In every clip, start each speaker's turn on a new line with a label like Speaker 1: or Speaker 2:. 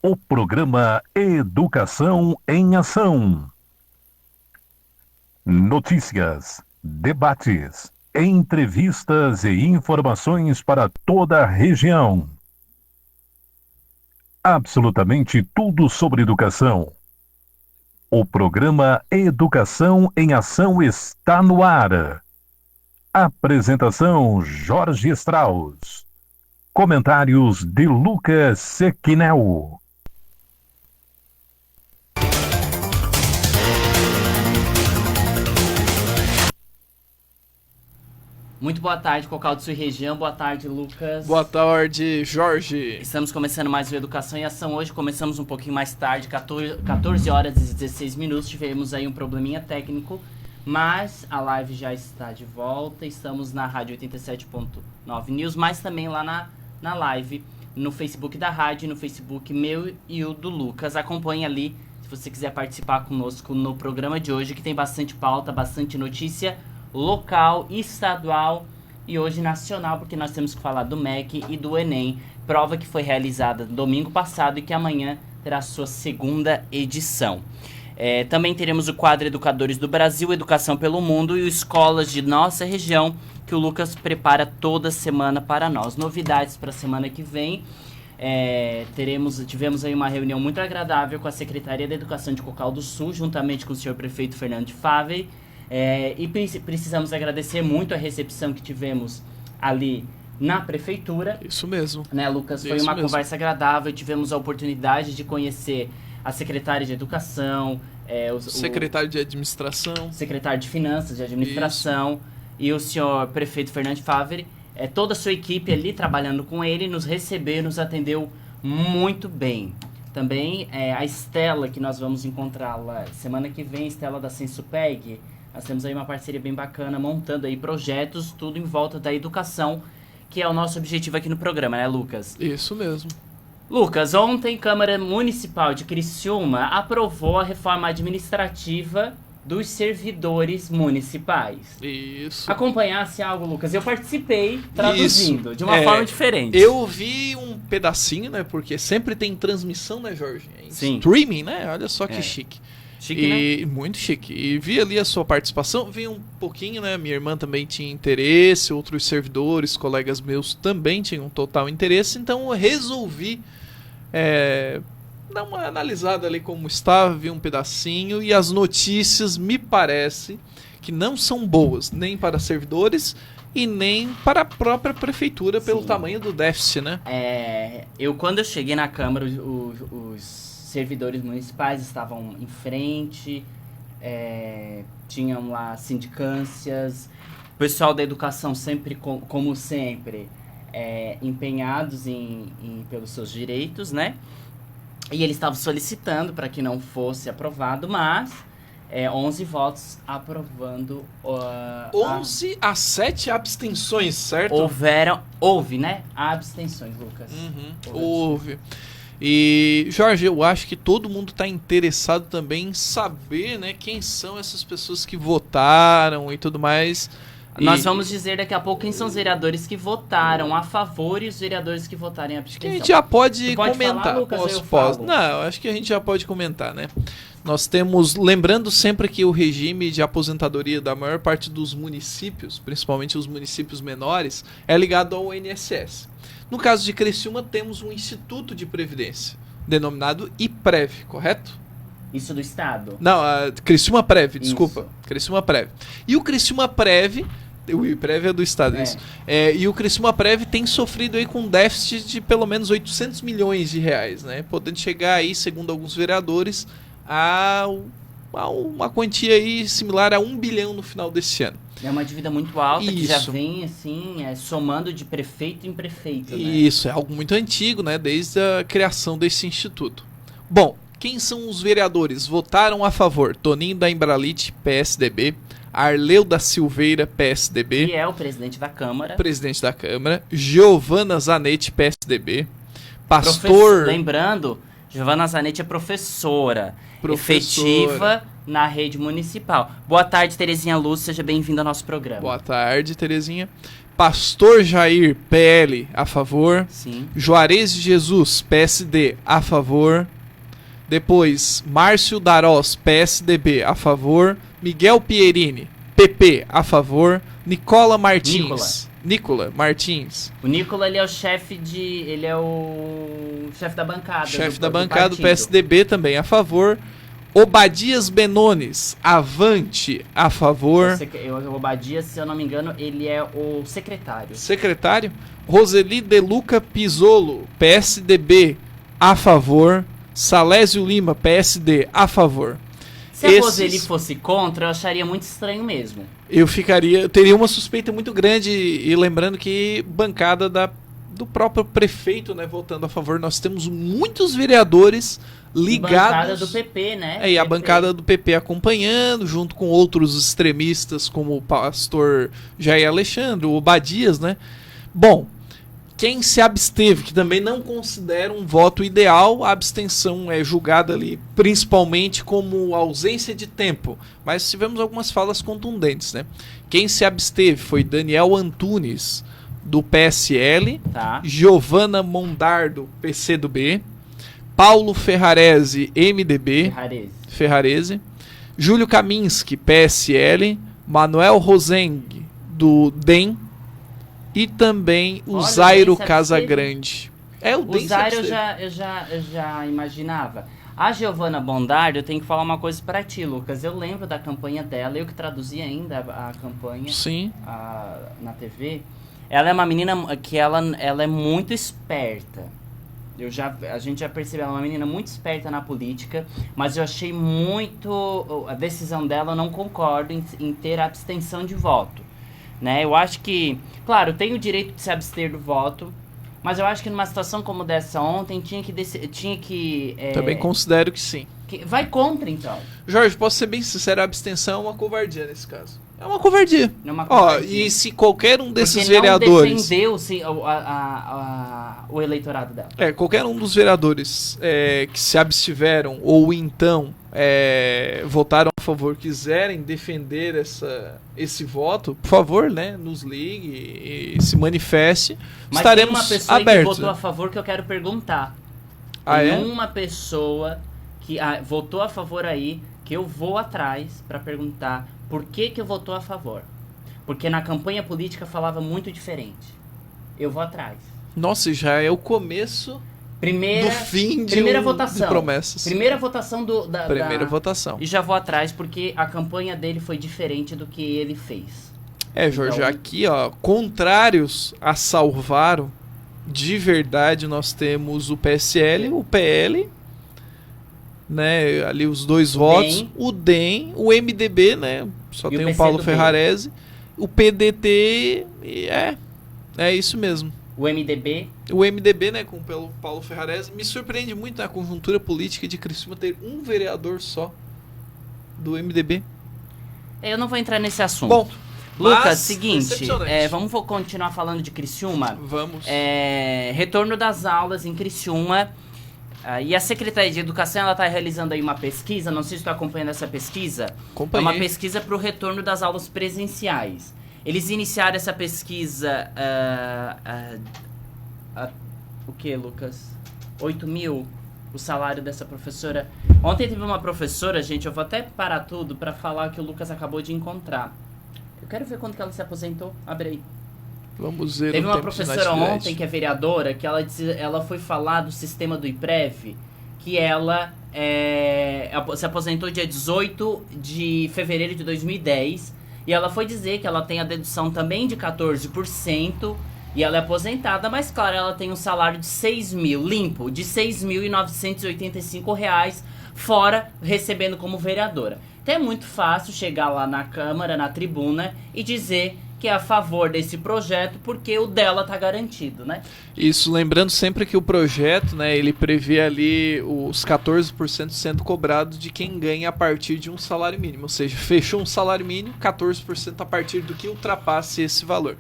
Speaker 1: O programa Educação em Ação. Notícias, debates, entrevistas e informações para toda a região. Absolutamente tudo sobre educação. O programa Educação em Ação está no ar. Apresentação: Jorge Strauss. Comentários de Lucas Sequinel.
Speaker 2: Muito boa tarde, Cocal de sua região. Boa tarde, Lucas.
Speaker 3: Boa tarde, Jorge.
Speaker 2: Estamos começando mais o Educação em Ação. Hoje começamos um pouquinho mais tarde, 14 horas e 16 minutos. Tivemos aí um probleminha técnico, mas a live já está de volta. Estamos na Rádio 87.9 News, mas também lá na live, no Facebook da rádio, no Facebook meu e o do Lucas. Acompanhe ali, se você quiser participar conosco no programa de hoje, que tem bastante pauta, bastante notícia local, estadual e hoje nacional, porque nós temos que falar do MEC e do Enem, prova que foi realizada domingo passado e que amanhã terá sua segunda edição. Também teremos o quadro Educadores do Brasil, Educação pelo Mundo e escolas de nossa região, que o Lucas prepara toda semana para nós. Novidades para a semana que vem. Tivemos aí uma reunião muito agradável com a Secretaria da Educação de Cocal do Sul, juntamente com o senhor prefeito Fernando de Favre. E precisamos agradecer muito a recepção que tivemos ali na prefeitura.
Speaker 3: Isso mesmo.
Speaker 2: Né, Lucas? Foi uma conversa agradável. Tivemos a oportunidade de conhecer a secretária de Educação, o
Speaker 3: secretário de Administração,
Speaker 2: secretário de Finanças, de Administração. Isso. E o senhor prefeito Fernando Favre, toda a sua equipe ali trabalhando com ele, nos recebeu, nos atendeu muito bem. Também a Estela, que nós vamos encontrá-la semana que vem, Estela da Sensupeg. Nós temos aí uma parceria bem bacana, montando aí projetos, tudo em volta da educação, que é o nosso objetivo aqui no programa, né, Lucas?
Speaker 3: Isso mesmo.
Speaker 2: Lucas, ontem a Câmara Municipal de Criciúma aprovou a reforma administrativa dos servidores municipais.
Speaker 3: Isso.
Speaker 2: Acompanhasse algo, Lucas? Eu participei traduzindo, de uma forma diferente.
Speaker 3: Eu vi um pedacinho, né? Porque sempre tem transmissão, né, Jorge?
Speaker 2: Sim.
Speaker 3: Streaming, né? Olha só que chique.
Speaker 2: Chique, né?
Speaker 3: Muito chique. E vi ali a sua participação, vi um pouquinho, né? Minha irmã também tinha interesse, outros servidores, colegas meus também tinham total interesse, então eu resolvi dar uma analisada ali como estava, vi um pedacinho, e as notícias me parece que não são boas, nem para servidores e nem para a própria prefeitura. Sim. Pelo tamanho do déficit, né?
Speaker 2: Quando eu cheguei na Câmara, os servidores municipais estavam em frente, tinham lá sindicâncias, o pessoal da educação sempre, como sempre, empenhados pelos seus direitos, né? E eles estavam solicitando para que não fosse aprovado, mas 11 votos aprovando.
Speaker 3: 11 a 7 abstenções, certo?
Speaker 2: Houve, né? Abstenções, Lucas.
Speaker 3: Houve. E, Jorge, eu acho que todo mundo está interessado também em saber, né, quem são essas pessoas que votaram e tudo mais.
Speaker 2: Nós vamos dizer daqui a pouco quem são os vereadores que votaram a favor e os vereadores que votaram em abstenção.
Speaker 3: Que a gente já pode comentar.
Speaker 2: Falar, Lucas,
Speaker 3: Posso. Não, acho que a gente já pode comentar, né? Nós temos, lembrando sempre que o regime de aposentadoria da maior parte dos municípios, principalmente os municípios menores, é ligado ao INSS. No caso de Criciúma, temos um Instituto de Previdência, denominado IPREV, correto?
Speaker 2: Isso do Estado?
Speaker 3: Não, Criciúma Prev, desculpa. Isso. Criciúma Prev. E o Criciúma Prev, o IPREV é do Estado, isso. E o Criciúma Prev tem sofrido aí com um déficit de pelo menos 800 milhões de reais, né? Podendo chegar aí, segundo alguns vereadores, a uma quantia aí similar a 1 bilhão no final desse ano.
Speaker 2: É uma dívida muito alta.
Speaker 3: Isso.
Speaker 2: Que já vem, assim, somando de prefeito em prefeito, né?
Speaker 3: Isso, é algo muito antigo, né? Desde a criação desse instituto. Bom, quem são os vereadores? Votaram a favor: Toninho da Embralite, PSDB, Arleu da Silveira, PSDB.
Speaker 2: Que é o presidente da Câmara.
Speaker 3: Presidente da Câmara. Giovana Zanetti, PSDB. Pastor...
Speaker 2: Lembrando, Giovana Zanetti é professora efetiva na rede municipal. Boa tarde, Terezinha Lúcia, seja bem-vinda ao nosso programa.
Speaker 3: Boa tarde, Terezinha. Pastor Jair, PL, a favor.
Speaker 2: Sim.
Speaker 3: Juarez de Jesus, PSD, a favor. Depois, Márcio Darós, PSDB, a favor. Miguel Pierini, PP, a favor. Nicola Martins. Nicola Martins.
Speaker 2: O Nicola, ele é o chefe da bancada.
Speaker 3: Chefe
Speaker 2: do
Speaker 3: da bancada do
Speaker 2: partido.
Speaker 3: PSDB também a favor. Obadias Benones, Avante, a favor.
Speaker 2: O Obadias, se eu não me engano, ele é o secretário.
Speaker 3: Secretário. Roseli De Luca Pisolo, PSDB, a favor. Salésio Lima, PSD, a favor.
Speaker 2: Se a Roseli fosse contra, eu acharia muito estranho mesmo.
Speaker 3: Eu teria uma suspeita muito grande, e lembrando que bancada do próprio prefeito, né, votando a favor, nós temos muitos vereadores ligados. A
Speaker 2: bancada do PP, né?
Speaker 3: E a bancada do PP acompanhando, junto com outros extremistas, como o pastor Jair Alexandre, o Obadias, né? Bom, quem se absteve, que também não considera um voto ideal, a abstenção é julgada ali principalmente como ausência de tempo, mas tivemos algumas falas contundentes, né? Quem se absteve foi Daniel Antunes, do PSL,
Speaker 2: Tá.
Speaker 3: Giovana Mondardo, PCdoB, Paulo Ferrarese, MDB, Ferrarese, Júlio Kaminski, PSL, Manuel Roseng, do DEM, e também o Zairo Casagrande.
Speaker 2: O Zairo eu já imaginava. A Giovana Bondardo, eu tenho que falar uma coisa pra ti, Lucas. Eu lembro da campanha dela, eu que traduzi ainda a campanha.
Speaker 3: Sim.
Speaker 2: Na TV. Ela é uma menina que ela é muito esperta. A gente já percebeu, ela é uma menina muito esperta na política, mas eu achei muito... A decisão dela, eu não concordo em ter abstenção de voto. Né? Eu acho que, claro, tem o direito de se abster do voto, mas eu acho que numa situação como dessa ontem, tinha que
Speaker 3: Também considero que sim.
Speaker 2: Vai contra, então.
Speaker 3: Jorge, posso ser bem sincero, a abstenção é uma covardia nesse caso. É uma covardia.
Speaker 2: É uma covardia.
Speaker 3: E se qualquer um desses
Speaker 2: porque
Speaker 3: vereadores...
Speaker 2: não defendeu o eleitorado dela.
Speaker 3: Qualquer um dos vereadores que se abstiveram ou então votaram a favor, quiserem defender esse voto, por favor, né, nos ligue e se manifeste.
Speaker 2: Mas
Speaker 3: estaremos
Speaker 2: tem uma pessoa
Speaker 3: abertos.
Speaker 2: que votou a favor que eu quero perguntar. Uma pessoa que votou a favor aí, que eu vou atrás para perguntar por que votou a favor. Porque na campanha política falava muito diferente. Eu vou atrás.
Speaker 3: Nossa, já é o começo do fim de
Speaker 2: votação.
Speaker 3: De promessas.
Speaker 2: Primeira votação
Speaker 3: Primeira votação.
Speaker 2: E já vou atrás porque a campanha dele foi diferente do que ele fez.
Speaker 3: Jorge, então, aqui, contrários a Salvaro, de verdade nós temos o PSL, o PL, né, ali os dois votos, o DEM, o MDB, né, só tem o Paulo Ferrarese, o PDT, é isso mesmo.
Speaker 2: O MDB,
Speaker 3: né, com o Paulo Ferrarese. Me surpreende muito a conjuntura política de Criciúma ter um vereador só do MDB.
Speaker 2: Eu não vou entrar nesse assunto.
Speaker 3: Bom,
Speaker 2: Lucas, seguinte, vamos continuar falando de Criciúma?
Speaker 3: Vamos.
Speaker 2: Retorno das aulas em Criciúma. E a Secretaria de Educação, ela está realizando aí uma pesquisa, não sei se tu está acompanhando essa pesquisa.
Speaker 3: Acompanhei.
Speaker 2: É uma pesquisa para o retorno das aulas presenciais. Eles iniciaram essa pesquisa, o que, Lucas? 8 mil, o salário dessa professora. Ontem teve uma professora, gente, eu vou até parar tudo para falar que o Lucas acabou de encontrar. Eu quero ver quando que ela se aposentou, abre aí.
Speaker 3: Vamos ver.
Speaker 2: Teve uma professora ontem, que é vereadora, que ela foi falar do sistema do IPREV, que ela se aposentou dia 18 de fevereiro de 2010, e ela foi dizer que ela tem a dedução também de 14%, e ela é aposentada, mas claro, ela tem um salário de 6 mil, limpo, de R$ 6.985, fora recebendo como vereadora. Então é muito fácil chegar lá na Câmara, na tribuna, e dizer que é a favor desse projeto, porque o dela tá garantido, né?
Speaker 3: Isso, lembrando sempre que o projeto, né, ele prevê ali os 14% sendo cobrados de quem ganha a partir de um salário mínimo, ou seja, fechou um salário mínimo, 14% a partir do que ultrapasse esse valor.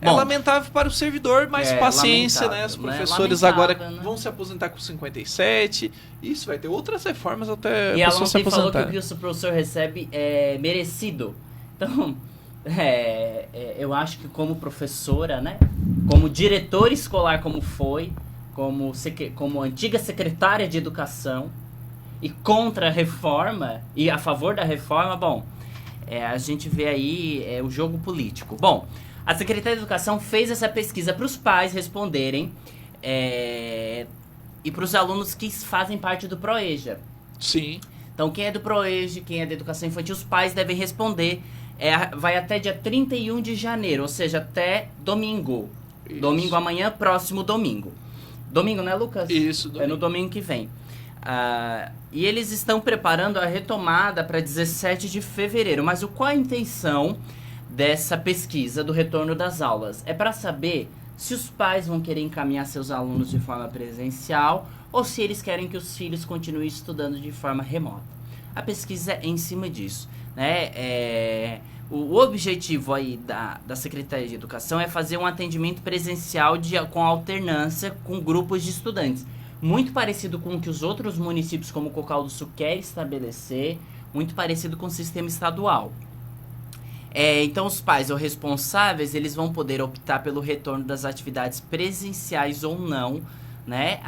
Speaker 3: Bom, é lamentável para o servidor, mas paciência, né? Os professores agora vão se aposentar com 57, isso vai ter outras reformas até
Speaker 2: a pessoa se aposentar. E ela falou que o professor recebe é merecido. Então, Eu acho que como professora, né? Como diretora escolar, como foi, como antiga secretária de educação e contra a reforma e a favor da reforma, bom, a gente vê aí o jogo político. Bom, a Secretaria de Educação fez essa pesquisa para os pais responderem e para os alunos que fazem parte do ProEja.
Speaker 3: Sim.
Speaker 2: Então, quem é do ProEja, quem é da Educação Infantil, os pais devem responder. Vai até dia 31 de janeiro, ou seja, até domingo.
Speaker 3: Isso.
Speaker 2: Domingo amanhã, próximo domingo. Domingo, né, Lucas?
Speaker 3: Isso, domingo.
Speaker 2: É no domingo que vem. E eles estão preparando a retomada para 17 de fevereiro. Mas qual a intenção dessa pesquisa do retorno das aulas? É para saber se os pais vão querer encaminhar seus alunos de forma presencial ou se eles querem que os filhos continuem estudando de forma remota. A pesquisa é em cima disso, né? O objetivo aí da Secretaria de Educação é fazer um atendimento presencial com alternância com grupos de estudantes. Muito parecido com o que os outros municípios, como Cocal do Sul, querem estabelecer, muito parecido com o sistema estadual. Então, os pais ou responsáveis, eles vão poder optar pelo retorno das atividades presenciais ou não, né?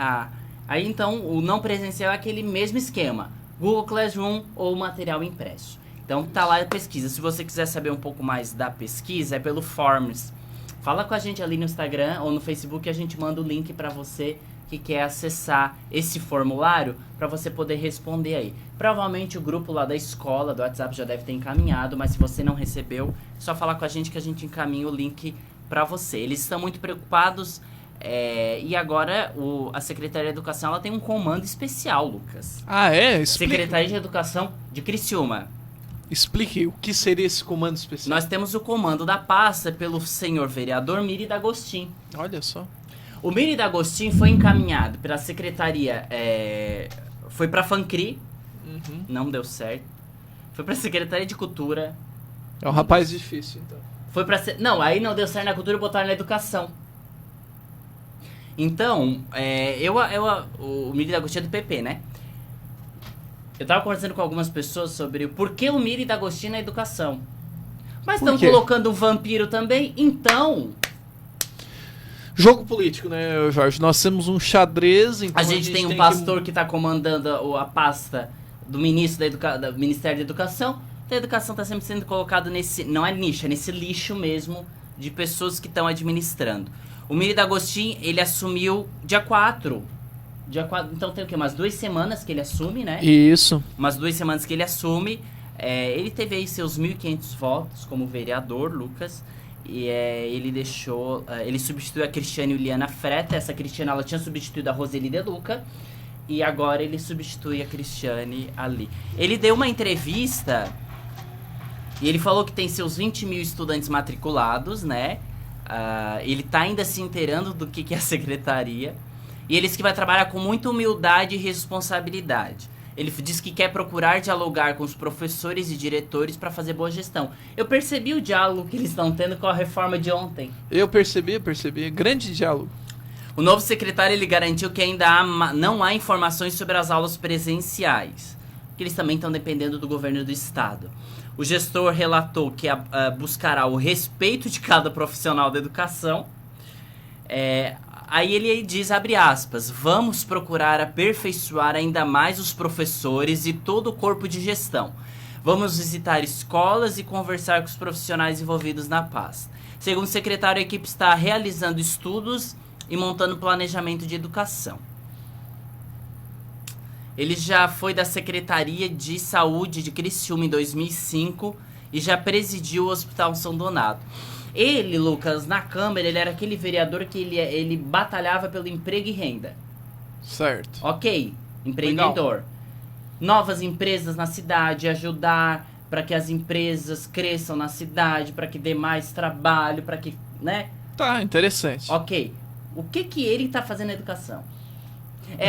Speaker 2: Aí, então, o não presencial é aquele mesmo esquema, Google Classroom ou material impresso. Então, tá lá a pesquisa. Se você quiser saber um pouco mais da pesquisa, é pelo Forms. Fala com a gente ali no Instagram ou no Facebook, a gente manda o link para você que quer acessar esse formulário para você poder responder aí. Provavelmente o grupo lá da escola, do WhatsApp, já deve ter encaminhado, mas se você não recebeu, é só falar com a gente que a gente encaminha o link para você. Eles estão muito preocupados e agora a Secretaria de Educação ela tem um comando especial, Lucas.
Speaker 3: Explique.
Speaker 2: Secretaria de Educação de Criciúma.
Speaker 3: Explique o que seria esse comando especial.
Speaker 2: Nós temos o comando da pasta pelo senhor vereador Miri D'Agostin.
Speaker 3: Olha só.
Speaker 2: O Miri D'Agostin foi encaminhado pela secretaria, foi para a FANCRI, não deu certo. Foi para a Secretaria de Cultura.
Speaker 3: É um rapaz difícil, então.
Speaker 2: Não, aí não deu certo na cultura e botaram na educação. Então, o Miri D'Agostin é do PP, né? Eu tava conversando com algumas pessoas sobre o porquê o Miri D'Agostin na educação. Mas estão colocando um vampiro também, então...
Speaker 3: Jogo político, né, Jorge? Nós temos um xadrez, então
Speaker 2: a gente tem um pastor que está comandando a pasta do ministro do Ministério da Educação. Então a educação está sempre sendo colocada nesse... Não é nicho, é nesse lixo mesmo de pessoas que estão administrando. O Miri D'Agostin, ele assumiu dia 4. Então tem o quê? Umas 2 semanas que ele assume, né?
Speaker 3: Isso.
Speaker 2: Umas 2 semanas que ele assume. Ele teve aí seus 1.500 votos como vereador, Lucas. E ele substituiu a Cristiane Uliana Freta. Essa Cristiane, ela tinha substituído a Roseli De Luca. E agora ele substitui a Cristiane ali. Ele deu uma entrevista e ele falou que tem seus 20 mil estudantes matriculados, né? Ele tá ainda se inteirando do que é a secretaria. E ele disse que vai trabalhar com muita humildade e responsabilidade. Ele diz que quer procurar dialogar com os professores e diretores para fazer boa gestão. Eu percebi o diálogo que eles estão tendo com a reforma de ontem.
Speaker 3: Eu percebi. Grande diálogo.
Speaker 2: O novo secretário ele garantiu que ainda não há informações sobre as aulas presenciais, que eles também estão dependendo do governo do estado. O gestor relatou que buscará o respeito de cada profissional da educação. Aí ele diz, abre aspas, vamos procurar aperfeiçoar ainda mais os professores e todo o corpo de gestão. Vamos visitar escolas e conversar com os profissionais envolvidos na pasta. Segundo o secretário, a equipe está realizando estudos e montando planejamento de educação. Ele já foi da Secretaria de Saúde de Criciúma em 2005 e já presidiu o Hospital São Donato. Ele, Lucas, na Câmara, ele era aquele vereador que ele batalhava pelo emprego e renda.
Speaker 3: Certo.
Speaker 2: Ok, empreendedor. Legal. Novas empresas na cidade, ajudar para que as empresas cresçam na cidade, para que dê mais trabalho, para que, né?
Speaker 3: Tá, interessante.
Speaker 2: Ok. O que ele tá fazendo na educação?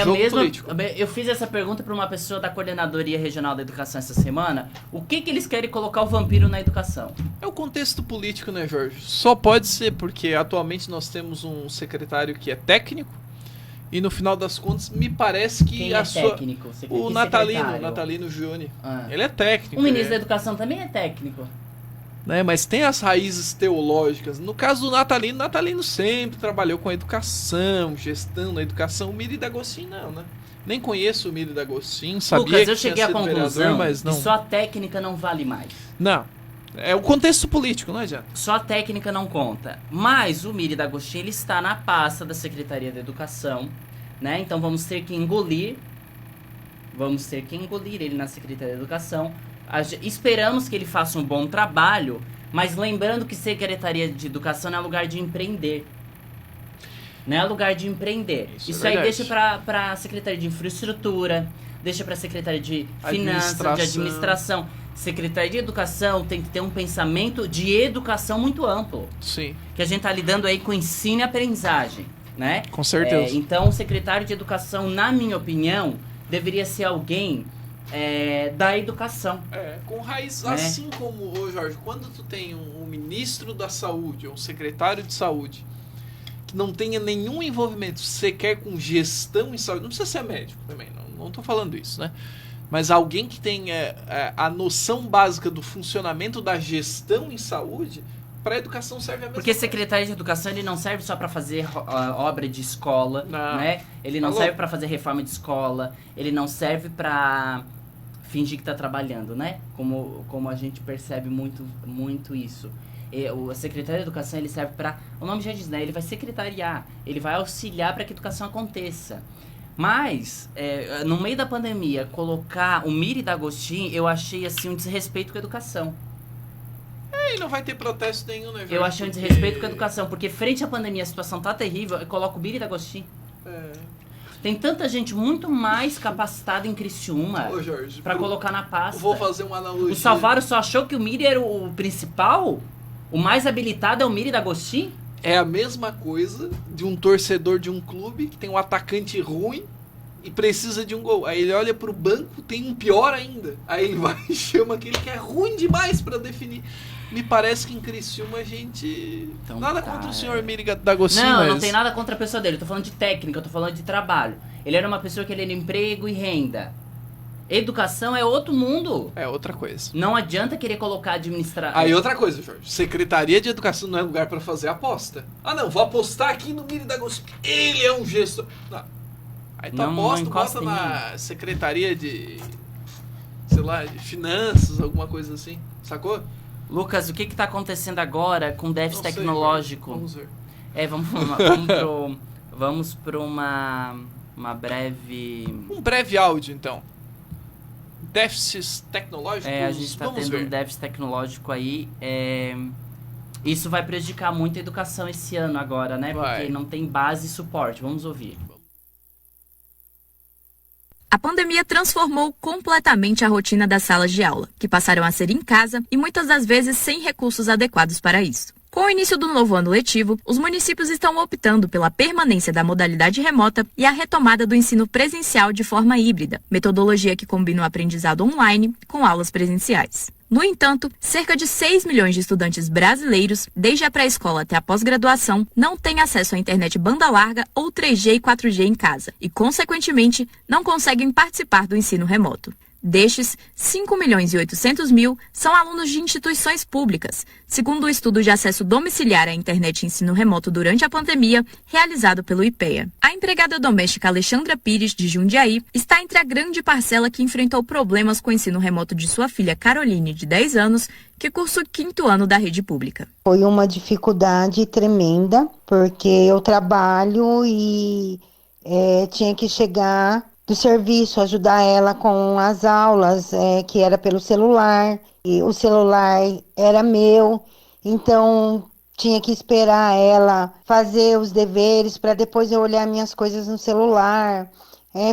Speaker 3: Jogo político.
Speaker 2: Eu fiz essa pergunta para uma pessoa da Coordenadoria Regional da Educação essa semana. O que eles querem colocar o vampiro na educação?
Speaker 3: É o contexto político, né, Jorge? Só pode ser porque atualmente nós temos um secretário que é técnico e no final das contas me parece que
Speaker 2: quem é técnico?
Speaker 3: O Natalino Júnior. Ele é técnico.
Speaker 2: O ministro da Educação também é técnico.
Speaker 3: né? Mas tem as raízes teológicas. No caso do Natalino sempre trabalhou com a educação, gestão da educação. O Miri D'Agostinho não, né? Nem conheço o Miri D'Agostinho, sabia
Speaker 2: Lucas,
Speaker 3: que
Speaker 2: eu cheguei
Speaker 3: tinha
Speaker 2: à
Speaker 3: sido
Speaker 2: conclusão
Speaker 3: vereador, mas não.
Speaker 2: que só a técnica não vale mais.
Speaker 3: Não. É o contexto político, não adianta.
Speaker 2: Só a técnica não conta. Mas o Miri D'Agostinho, ele está na pasta da Secretaria da Educação, né? Então vamos ter que engolir ele na Secretaria da Educação. Esperamos que ele faça um bom trabalho, mas lembrando que Secretaria de Educação não é lugar de empreender. Não é lugar de empreender. Isso aí deixa para a Secretaria de Infraestrutura, deixa para a Secretaria de Finanças, de Administração. Secretaria de Educação tem que ter um pensamento de educação muito amplo.
Speaker 3: Sim.
Speaker 2: Que a gente está lidando aí com ensino e aprendizagem, né?
Speaker 3: Com certeza.
Speaker 2: Então, o secretário de Educação, na minha opinião, deveria ser alguém da educação.
Speaker 3: Com raiz,
Speaker 2: né?
Speaker 3: assim como, Jorge, quando tu tem um ministro da saúde, ou um secretário de saúde, que não tenha nenhum envolvimento sequer com gestão em saúde, não precisa ser médico também, não tô falando isso, né? Mas alguém que tenha a noção básica do funcionamento da gestão em saúde, para a educação serve a mesma
Speaker 2: Porque
Speaker 3: coisa.
Speaker 2: secretário de Educação, ele não serve só para fazer obra de escola, né? Ele não serve para fazer reforma de escola, ele não serve para fingir que tá trabalhando, né? Como a gente percebe muito isso. O secretário de Educação, ele serve para... O nome já diz, né? Ele vai secretariar, ele vai auxiliar para que a educação aconteça. Mas, no meio da pandemia, colocar o Miri D'Agostinho, eu achei, assim, um desrespeito com a educação.
Speaker 3: E não vai ter protesto nenhum, né, Jorge?
Speaker 2: Eu achei um desrespeito com a educação, porque frente à pandemia a situação tá terrível, eu coloco o Miri D'Agostinho. Tem tanta gente muito mais capacitada em Criciúma pra colocar na pasta.
Speaker 3: Vou fazer uma analogia.
Speaker 2: O Salvaro só achou que o Miri era o principal? O mais habilitado é o Miri D'Agostinho?
Speaker 3: É a mesma coisa de um torcedor de um clube que tem um atacante ruim e precisa de um gol. Aí ele olha pro banco, tem um pior ainda. Aí ele vai e chama aquele que é ruim demais pra definir. Me parece que em Criciúma a gente...
Speaker 2: Então,
Speaker 3: nada contra o senhor Miri D'Agostinho,
Speaker 2: não,
Speaker 3: mas...
Speaker 2: não tem nada contra a pessoa dele. Eu tô falando de técnica, eu tô falando de trabalho. Ele era uma pessoa que ele era emprego e renda. Educação é outro mundo.
Speaker 3: É outra coisa.
Speaker 2: Não adianta querer colocar administrar...
Speaker 3: Aí outra coisa, Jorge. Secretaria de Educação não é lugar pra fazer aposta. Ah, não, vou apostar aqui no Miri D'Agostinho. Ele é um gestor. Não. Aí tu aposta, bota na Secretaria de... sei lá, de Finanças, alguma coisa assim. Sacou?
Speaker 2: Lucas, o que tá acontecendo agora com o déficit tecnológico?
Speaker 3: Vamos ver.
Speaker 2: Vamos para uma breve...
Speaker 3: Um breve áudio, então. Déficits tecnológicos,
Speaker 2: a gente está tendo um déficit tecnológico aí. Isso vai prejudicar muito a educação esse ano agora, né? Porque não tem base e suporte. Vamos ouvir.
Speaker 4: A pandemia transformou completamente a rotina das salas de aula, que passaram a ser em casa e muitas das vezes sem recursos adequados para isso. Com o início do novo ano letivo, os municípios estão optando pela permanência da modalidade remota e a retomada do ensino presencial de forma híbrida, metodologia que combina o aprendizado online com aulas presenciais. No entanto, cerca de 6 milhões de estudantes brasileiros, desde a pré-escola até a pós-graduação, não têm acesso à internet banda larga ou 3G e 4G em casa e, consequentemente, não conseguem participar do ensino remoto. Destes, 5 milhões e 800 mil são alunos de instituições públicas, segundo o estudo de acesso domiciliar à internet e ensino remoto durante a pandemia, realizado pelo IPEA. A empregada doméstica Alexandra Pires, de Jundiaí, está entre a grande parcela que enfrentou problemas com o ensino remoto de sua filha Caroline, de 10 anos, que cursa o 5º ano da rede pública.
Speaker 5: Foi uma dificuldade tremenda, porque eu trabalho e tinha que chegar do serviço, ajudar ela com as aulas, que era pelo celular, e o celular era meu, então tinha que esperar ela fazer os deveres para depois eu olhar minhas coisas no celular.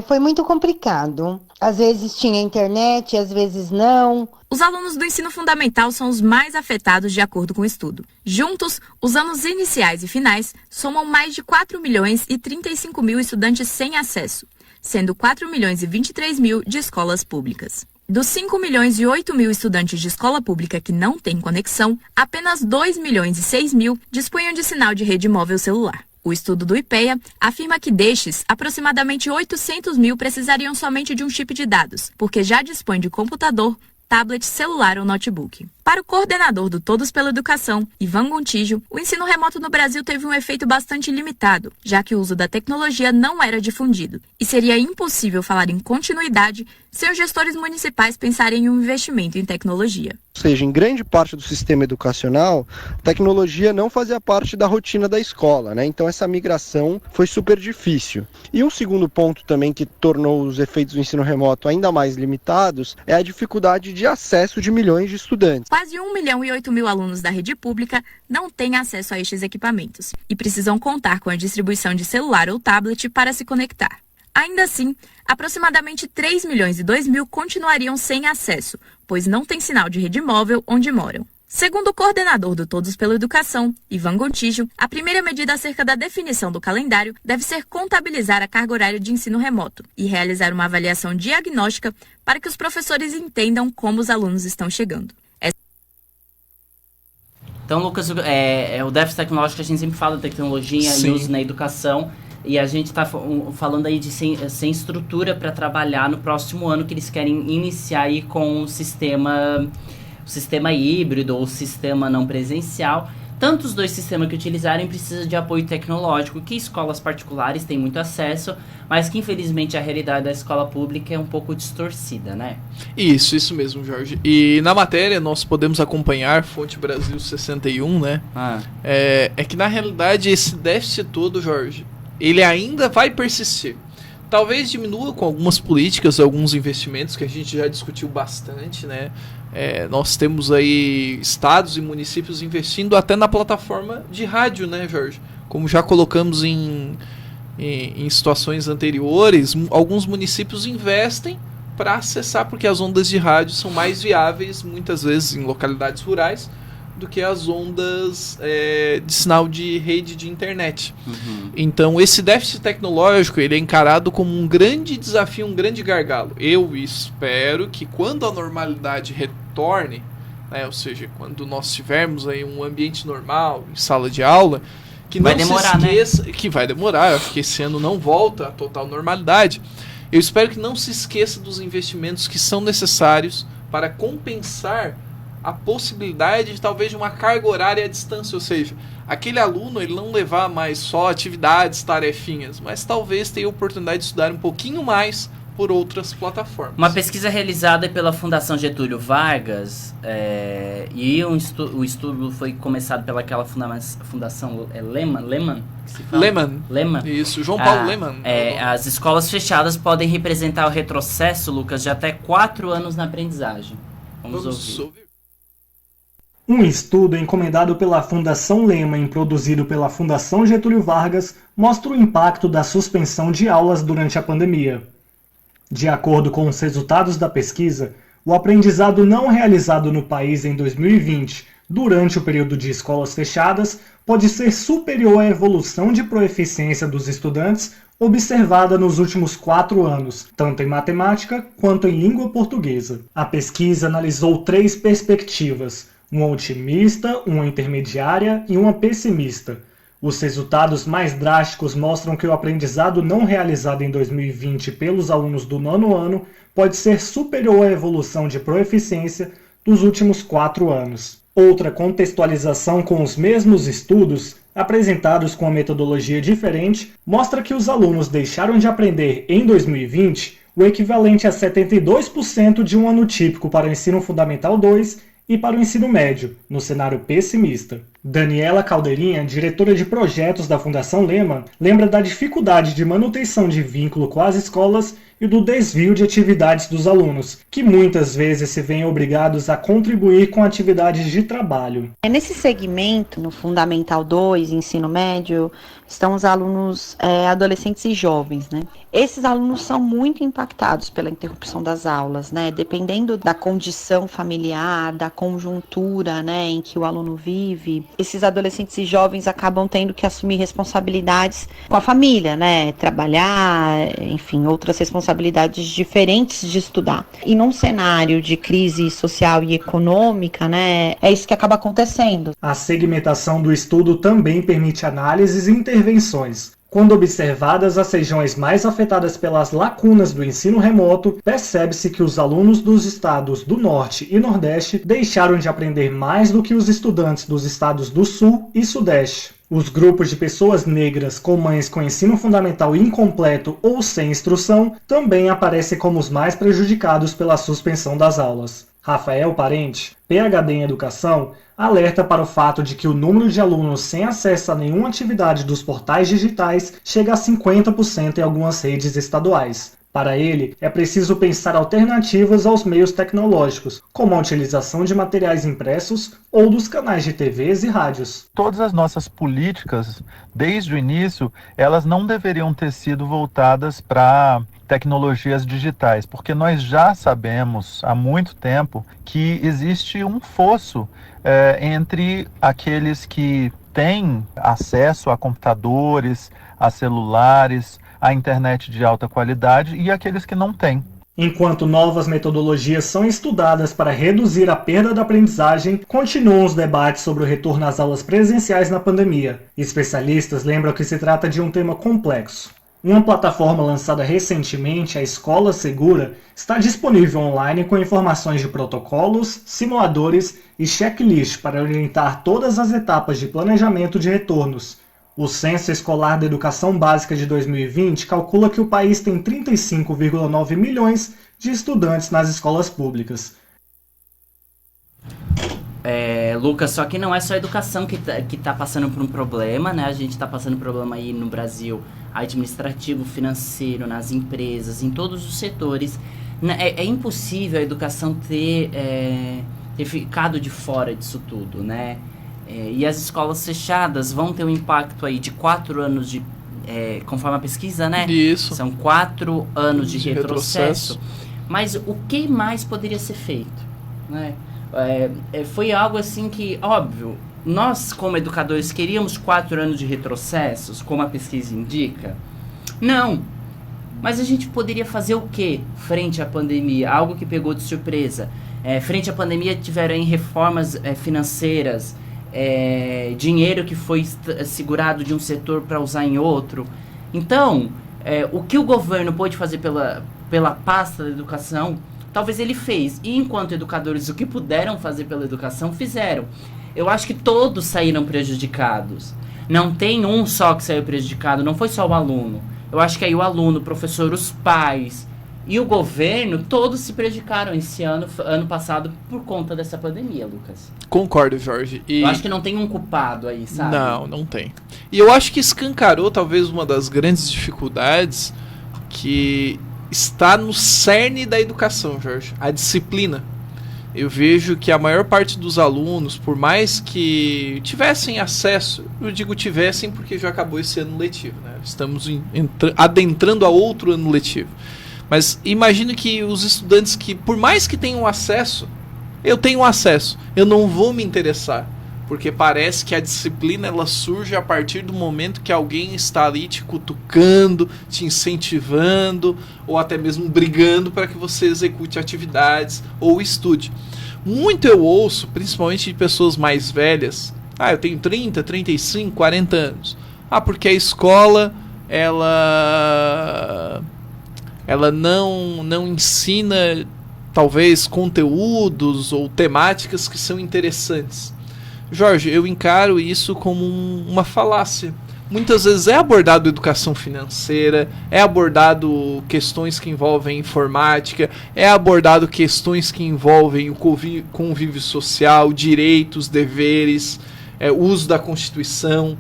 Speaker 5: Foi muito complicado. Às vezes tinha internet, às vezes não.
Speaker 4: Os alunos do ensino fundamental são os mais afetados de acordo com o estudo. Juntos, os anos iniciais e finais somam mais de 4 milhões e 35 mil estudantes sem acesso, sendo 4 milhões e 23 mil de escolas públicas. Dos 5 milhões e 8 mil estudantes de escola pública que não têm conexão, apenas 2 milhões e 6 mil dispunham de sinal de rede móvel celular. O estudo do IPEA afirma que destes, aproximadamente 800 mil precisariam somente de um chip de dados, porque já dispõem de computador, tablet, celular ou notebook. Para o coordenador do Todos pela Educação, Ivan Gontijo, o ensino remoto no Brasil teve um efeito bastante limitado, já que o uso da tecnologia não era difundido, e seria impossível falar em continuidade sem os gestores municipais pensarem em um investimento em tecnologia.
Speaker 6: Ou seja, em grande parte do sistema educacional, a tecnologia não fazia parte da rotina da escola, né? Então essa migração foi super difícil. E um segundo ponto também que tornou os efeitos do ensino remoto ainda mais limitados é a dificuldade de acesso de milhões de estudantes.
Speaker 4: Quase 1.008.000 alunos da rede pública não têm acesso a estes equipamentos e precisam contar com a distribuição de celular ou tablet para se conectar. Ainda assim, aproximadamente 3.002.000 continuariam sem acesso, pois não tem sinal de rede móvel onde moram. Segundo o coordenador do Todos pela Educação, Ivan Gontijo, a primeira medida acerca da definição do calendário deve ser contabilizar a carga horária de ensino remoto e realizar uma avaliação diagnóstica para que os professores entendam como os alunos estão chegando.
Speaker 2: Então, Lucas, o déficit tecnológico, a gente sempre fala de tecnologia e uso na educação, e a gente está falando aí de sem estrutura para trabalhar no próximo ano, que eles querem iniciar aí com o sistema híbrido ou sistema não presencial. Tanto os dois sistemas que utilizarem precisam de apoio tecnológico, que escolas particulares têm muito acesso, mas que infelizmente a realidade da escola pública é um pouco distorcida, né?
Speaker 3: Isso mesmo, Jorge. E na matéria nós podemos acompanhar, fonte Brasil 61, né? É que na realidade esse déficit todo, Jorge, ele ainda vai persistir. Talvez diminua com algumas políticas, alguns investimentos que a gente já discutiu bastante, né? Nós temos aí estados e municípios investindo até na plataforma de rádio, né, Jorge? Como já colocamos em situações anteriores, alguns municípios investem para acessar, porque as ondas de rádio são mais viáveis, muitas vezes em localidades rurais, do que as ondas de sinal de rede de internet. Uhum. Então, esse déficit tecnológico ele é encarado como um grande desafio, um grande gargalo. Eu espero que quando a normalidade retorne, né, ou seja, quando nós tivermos aí um ambiente normal, em sala de aula, que não se esqueça, né? Que vai demorar, eu acho que esse ano não volta à total normalidade. Eu espero que não se esqueça dos investimentos que são necessários para compensar a possibilidade de talvez de uma carga horária à distância, ou seja, aquele aluno ele não levar mais só atividades, tarefinhas, mas talvez tenha a oportunidade de estudar um pouquinho mais por outras plataformas.
Speaker 2: Uma pesquisa realizada pela Fundação Getúlio Vargas, e o estudo foi começado pelaquela fundação Lehman, que se fala? Lehman.
Speaker 3: Isso, João Paulo Lehman.
Speaker 2: As escolas fechadas podem representar o retrocesso, Lucas, de até 4 anos na aprendizagem. Vamos ouvir.
Speaker 7: Um estudo encomendado pela Fundação Lehman e produzido pela Fundação Getúlio Vargas mostra o impacto da suspensão de aulas durante a pandemia. De acordo com os resultados da pesquisa, o aprendizado não realizado no país em 2020, durante o período de escolas fechadas, pode ser superior à evolução de proeficiência dos estudantes observada nos últimos 4 anos, tanto em matemática quanto em língua portuguesa. A pesquisa analisou 3 perspectivas: uma otimista, uma intermediária e uma pessimista. Os resultados mais drásticos mostram que o aprendizado não realizado em 2020 pelos alunos do 9º ano pode ser superior à evolução de proeficiência dos últimos 4 anos. Outra contextualização com os mesmos estudos, apresentados com uma metodologia diferente, mostra que os alunos deixaram de aprender em 2020 o equivalente a 72% de um ano típico para o ensino fundamental 2 e para o ensino médio, no cenário pessimista. Daniela Caldeirinha, diretora de projetos da Fundação Lehman, lembra da dificuldade de manutenção de vínculo com as escolas e do desvio de atividades dos alunos, que muitas vezes se veem obrigados a contribuir com atividades de trabalho.
Speaker 8: Nesse segmento, no Fundamental 2, ensino médio, estão os alunos adolescentes e jovens, né? Esses alunos são muito impactados pela interrupção das aulas, né? Dependendo da condição familiar, da conjuntura, né, em que o aluno vive, esses adolescentes e jovens acabam tendo que assumir responsabilidades com a família, né? Trabalhar, enfim, outras responsabilidades diferentes de estudar. E num cenário de crise social e econômica, né, é isso que acaba acontecendo.
Speaker 7: A segmentação do estudo também permite análises e intervenções. Quando observadas as regiões mais afetadas pelas lacunas do ensino remoto, percebe-se que os alunos dos estados do Norte e Nordeste deixaram de aprender mais do que os estudantes dos estados do Sul e Sudeste. Os grupos de pessoas negras com mães com ensino fundamental incompleto ou sem instrução também aparecem como os mais prejudicados pela suspensão das aulas. Rafael Parente, PhD em Educação, alerta para o fato de que o número de alunos sem acesso a nenhuma atividade dos portais digitais chega a 50% em algumas redes estaduais. Para ele, é preciso pensar alternativas aos meios tecnológicos, como a utilização de materiais impressos ou dos canais de TVs e rádios.
Speaker 9: Todas as nossas políticas, desde o início, elas não deveriam ter sido voltadas para tecnologias digitais, porque nós já sabemos há muito tempo que existe um fosso entre aqueles que têm acesso a computadores, a celulares, a internet de alta qualidade e aqueles que não têm.
Speaker 7: Enquanto novas metodologias são estudadas para reduzir a perda da aprendizagem, continuam os debates sobre o retorno às aulas presenciais na pandemia. Especialistas lembram que se trata de um tema complexo. Uma plataforma lançada recentemente, a Escola Segura, está disponível online com informações de protocolos, simuladores e checklist para orientar todas as etapas de planejamento de retornos. O Censo Escolar da Educação Básica de 2020 calcula que o país tem 35,9 milhões de estudantes nas escolas públicas.
Speaker 2: Lucas, só que não é só a educação que tá passando por um problema, né? A gente está passando problema aí no Brasil administrativo, financeiro, nas empresas, em todos os setores. É impossível a educação ter ficado de fora disso tudo, né? E as escolas fechadas vão ter um impacto aí de 4 anos de... conforme a pesquisa, né?
Speaker 3: Isso.
Speaker 2: São 4 anos de retrocesso. Mas o que mais poderia ser feito, né? Foi algo assim que, óbvio, nós como educadores queríamos 4 anos de retrocessos, como a pesquisa indica? Não. Mas a gente poderia fazer o quê frente à pandemia? Algo que pegou de surpresa. Frente à pandemia tiveram aí reformas financeiras, dinheiro que foi segurado de um setor para usar em outro. Então, o que o governo pôde fazer pela pasta da educação, talvez ele fez. E enquanto educadores, o que puderam fazer pela educação, fizeram. Eu acho que todos saíram prejudicados. Não tem um só que saiu prejudicado, não foi só o aluno. Eu acho que aí o aluno, o professor, os pais e o governo, todos se prejudicaram esse ano passado, por conta dessa pandemia, Lucas.
Speaker 3: Concordo, Jorge.
Speaker 2: Eu acho que não tem um culpado aí, sabe?
Speaker 3: Não tem. E eu acho que escancarou talvez uma das grandes dificuldades que está no cerne da educação, Jorge. A disciplina. Eu vejo que a maior parte dos alunos, por mais que tivessem acesso, eu digo tivessem porque já acabou esse ano letivo, né? Estamos adentrando a outro ano letivo. Mas imagino que os estudantes que, por mais que tenham acesso, eu tenho acesso, eu não vou me interessar. Porque parece que a disciplina ela surge a partir do momento que alguém está ali te cutucando, te incentivando, ou até mesmo brigando para que você execute atividades ou estude. Muito eu ouço, principalmente de pessoas mais velhas, eu tenho 30, 35, 40 anos. Porque a escola, ela não ensina, talvez, conteúdos ou temáticas que são interessantes. Jorge, eu encaro isso como uma falácia. Muitas vezes é abordado educação financeira, é abordado questões que envolvem informática, é abordado questões que envolvem o convívio social, direitos, deveres, uso da Constituição,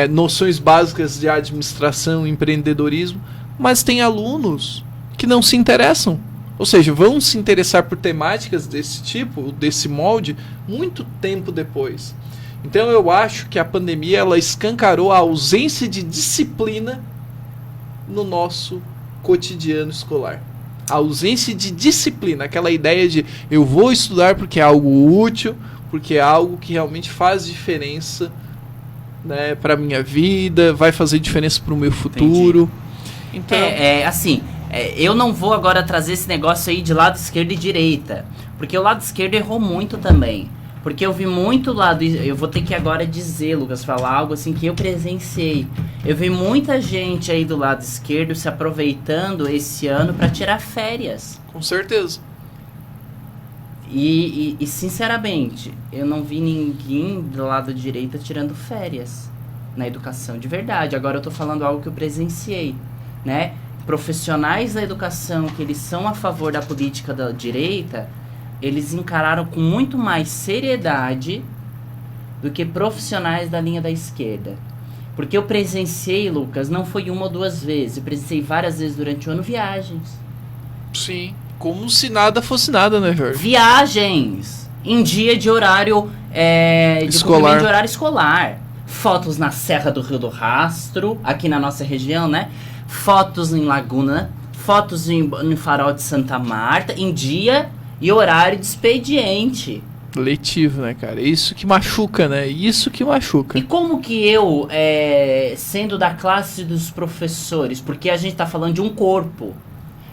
Speaker 3: noções básicas de administração, empreendedorismo, mas tem alunos que não se interessam. Ou seja, vão se interessar por temáticas desse tipo, desse molde, muito tempo depois. Então eu acho que a pandemia ela escancarou a ausência de disciplina no nosso cotidiano escolar. A ausência de disciplina, aquela ideia de eu vou estudar porque é algo útil, porque é algo que realmente faz diferença, né, para a minha vida, vai fazer diferença para o meu futuro.
Speaker 2: Então, eu não vou agora trazer esse negócio aí de lado esquerdo e direita, porque o lado esquerdo errou muito também. Porque eu vi muito lado, eu vou ter que agora dizer, Lucas, falar algo assim que eu presenciei. Eu vi muita gente aí do lado esquerdo se aproveitando esse ano para tirar férias.
Speaker 3: Com certeza.
Speaker 2: E sinceramente, eu não vi ninguém do lado direita tirando férias na educação, de verdade. Agora eu tô falando algo que eu presenciei, né? Profissionais da educação que eles são a favor da política da direita, eles encararam com muito mais seriedade do que profissionais da linha da esquerda. Porque eu presenciei, Lucas, não foi uma ou duas vezes, eu presenciei várias vezes durante o ano viagens.
Speaker 3: Sim, como se nada fosse nada, né, Jorge?
Speaker 2: Viagens em dia de horário de cumprimento de horário escolar. Fotos na Serra do Rio do Rastro, aqui na nossa região, né? Fotos em Laguna, fotos no Farol de Santa Marta, em dia e horário de expediente.
Speaker 3: Letivo, né, cara? Isso que machuca, né? Isso que machuca.
Speaker 2: E como que eu, sendo da classe dos professores, porque a gente tá falando de um corpo,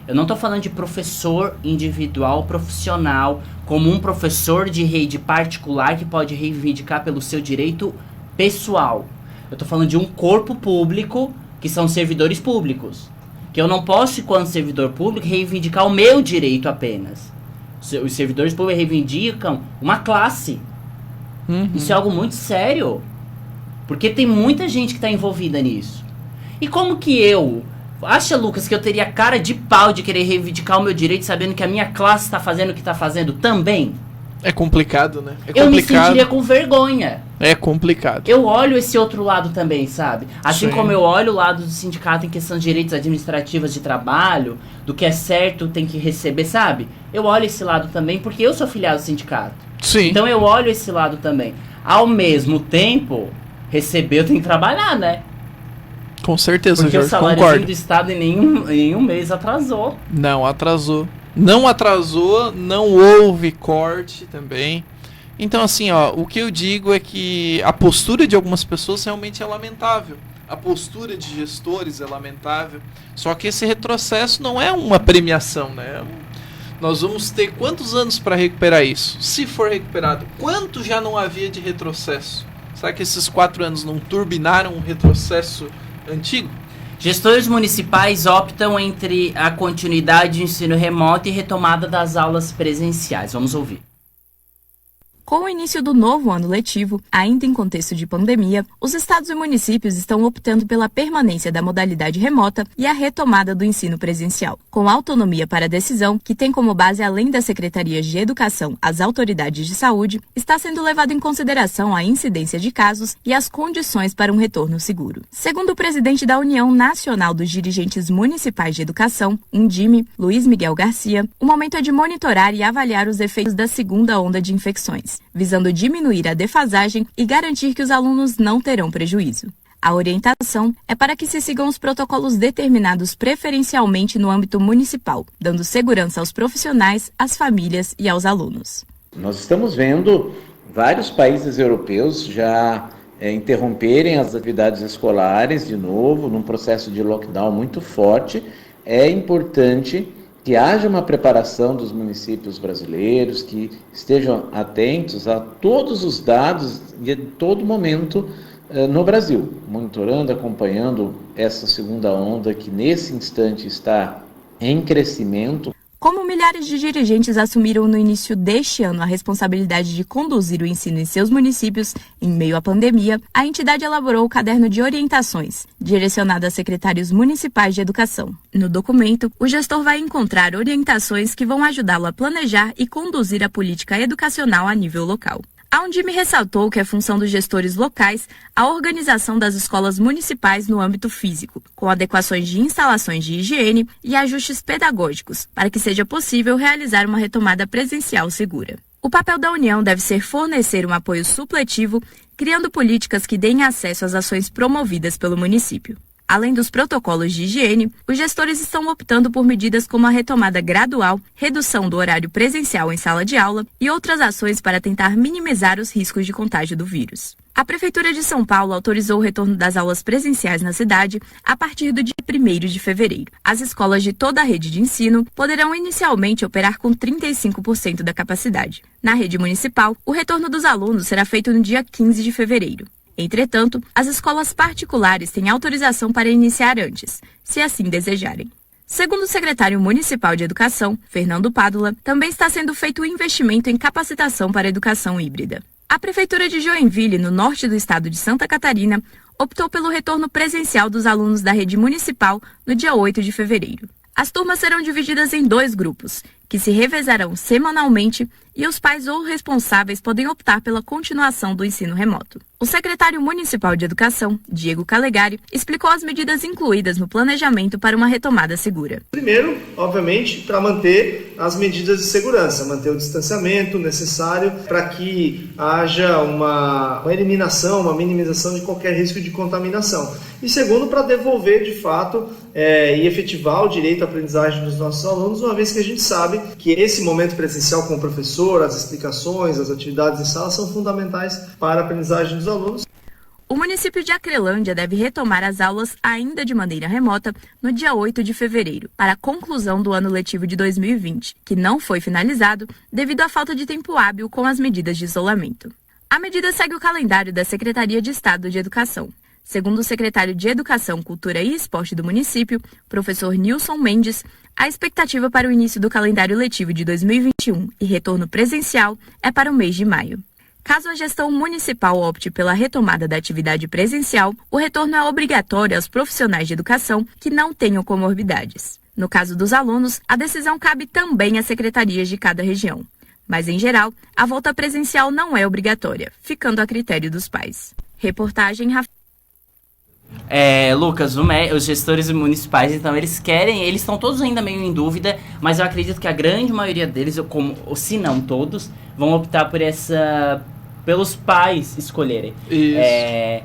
Speaker 2: eu não tô falando de professor individual, profissional, como um professor de rede particular que pode reivindicar pelo seu direito pessoal. Eu tô falando de um corpo público, que são servidores públicos. Que eu não posso, enquanto servidor público, reivindicar o meu direito apenas. Os servidores públicos reivindicam uma classe. Isso é algo muito sério. Porque tem muita gente que está envolvida nisso. E como que eu... Acha, Lucas, que eu teria cara de pau de querer reivindicar o meu direito sabendo que a minha classe está fazendo o que está fazendo também?
Speaker 3: É complicado, né? É complicado.
Speaker 2: Eu me sentiria com vergonha.
Speaker 3: É complicado.
Speaker 2: Eu olho esse outro lado também, sabe? Assim
Speaker 3: Sim.
Speaker 2: como eu olho o lado do sindicato em questão de direitos administrativos de trabalho, do que é certo tem que receber, sabe? Eu olho esse lado também porque eu sou filiado ao sindicato.
Speaker 3: Sim.
Speaker 2: Então eu olho esse lado também. Ao mesmo tempo, receber eu tenho que trabalhar, né?
Speaker 3: Com certeza,
Speaker 2: Porque
Speaker 3: Jorge,
Speaker 2: o salário
Speaker 3: concordo.
Speaker 2: do Estado em nenhum mês atrasou.
Speaker 3: Não atrasou. Não atrasou, não houve corte também. Então, assim, ó, o que eu digo é que a postura de algumas pessoas realmente é lamentável. A postura de gestores é lamentável. Só que esse retrocesso não é uma premiação, né? Nós vamos ter quantos anos para recuperar isso? Se for recuperado, quanto já não havia de retrocesso? Será que esses 4 anos não turbinaram um retrocesso antigo?
Speaker 2: Gestores municipais optam entre a continuidade de ensino remoto e retomada das aulas presenciais. Vamos ouvir.
Speaker 4: Com o início do novo ano letivo, ainda em contexto de pandemia, os estados e municípios estão optando pela permanência da modalidade remota e a retomada do ensino presencial. Com autonomia para a decisão, que tem como base, além das secretarias de educação, as autoridades de saúde, está sendo levado em consideração a incidência de casos e as condições para um retorno seguro. Segundo o presidente da União Nacional dos Dirigentes Municipais de Educação, Undime, Luiz Miguel Garcia, o momento é de monitorar e avaliar os efeitos da segunda onda de infecções, visando diminuir a defasagem e garantir que os alunos não terão prejuízo. A orientação é para que se sigam os protocolos determinados preferencialmente no âmbito municipal, dando segurança aos profissionais, às famílias e aos alunos.
Speaker 10: Nós estamos vendo vários países europeus já interromperem as atividades escolares de novo, num processo de lockdown muito forte. É importante que haja uma preparação dos municípios brasileiros, que estejam atentos a todos os dados de todo momento no Brasil, monitorando, acompanhando essa segunda onda que nesse instante está em crescimento.
Speaker 4: Como milhares de dirigentes assumiram no início deste ano a responsabilidade de conduzir o ensino em seus municípios em meio à pandemia, a entidade elaborou o caderno de orientações, direcionado a secretários municipais de educação. No documento, o gestor vai encontrar orientações que vão ajudá-lo a planejar e conduzir a política educacional a nível local. A Undime ressaltou que é função dos gestores locais a organização das escolas municipais no âmbito físico, com adequações de instalações de higiene e ajustes pedagógicos, para que seja possível realizar uma retomada presencial segura. O papel da União deve ser fornecer um apoio supletivo, criando políticas que deem acesso às ações promovidas pelo município. Além dos protocolos de higiene, os gestores estão optando por medidas como a retomada gradual, redução do horário presencial em sala de aula e outras ações para tentar minimizar os riscos de contágio do vírus. A Prefeitura de São Paulo autorizou o retorno das aulas presenciais na cidade a partir do dia 1º de fevereiro. As escolas de toda a rede de ensino poderão inicialmente operar com 35% da capacidade. Na rede municipal, o retorno dos alunos será feito no dia 15 de fevereiro. Entretanto, as escolas particulares têm autorização para iniciar antes, se assim desejarem. Segundo o secretário municipal de Educação, Fernando Pádula, também está sendo feito um investimento em capacitação para a educação híbrida. A Prefeitura de Joinville, no norte do estado de Santa Catarina, optou pelo retorno presencial dos alunos da rede municipal no dia 8 de fevereiro. As turmas serão divididas em 2 grupos, que se revezarão semanalmente e os pais ou responsáveis podem optar pela continuação do ensino remoto. O secretário municipal de Educação, Diego Calegari, explicou as medidas incluídas no planejamento para uma retomada segura.
Speaker 11: Primeiro, obviamente, para manter as medidas de segurança, manter o distanciamento necessário para que haja uma eliminação, uma minimização de qualquer risco de contaminação. E segundo, para devolver de fato e efetivar o direito à aprendizagem dos nossos alunos, uma vez que a gente sabe que esse momento presencial com o professor, as explicações, as atividades em sala são fundamentais para a aprendizagem dos alunos.
Speaker 4: O município de Acrelândia deve retomar as aulas ainda de maneira remota no dia 8 de fevereiro, para a conclusão do ano letivo de 2020, que não foi finalizado devido à falta de tempo hábil com as medidas de isolamento. A medida segue o calendário da Secretaria de Estado de Educação. Segundo o secretário de Educação, Cultura e Esporte do município, professor Nilson Mendes, a expectativa para o início do calendário letivo de 2021 e retorno presencial é para o mês de maio. Caso a gestão municipal opte pela retomada da atividade presencial, o retorno é obrigatório aos profissionais de educação que não tenham comorbidades. No caso dos alunos, a decisão cabe também às secretarias de cada região. Mas, em geral, a volta presencial não é obrigatória, ficando a critério dos pais. Reportagem Rafael.
Speaker 2: Lucas, os gestores municipais, então, eles estão todos ainda meio em dúvida, mas eu acredito que a grande maioria deles, ou se não todos, vão optar pelos pais escolherem.
Speaker 3: Isso.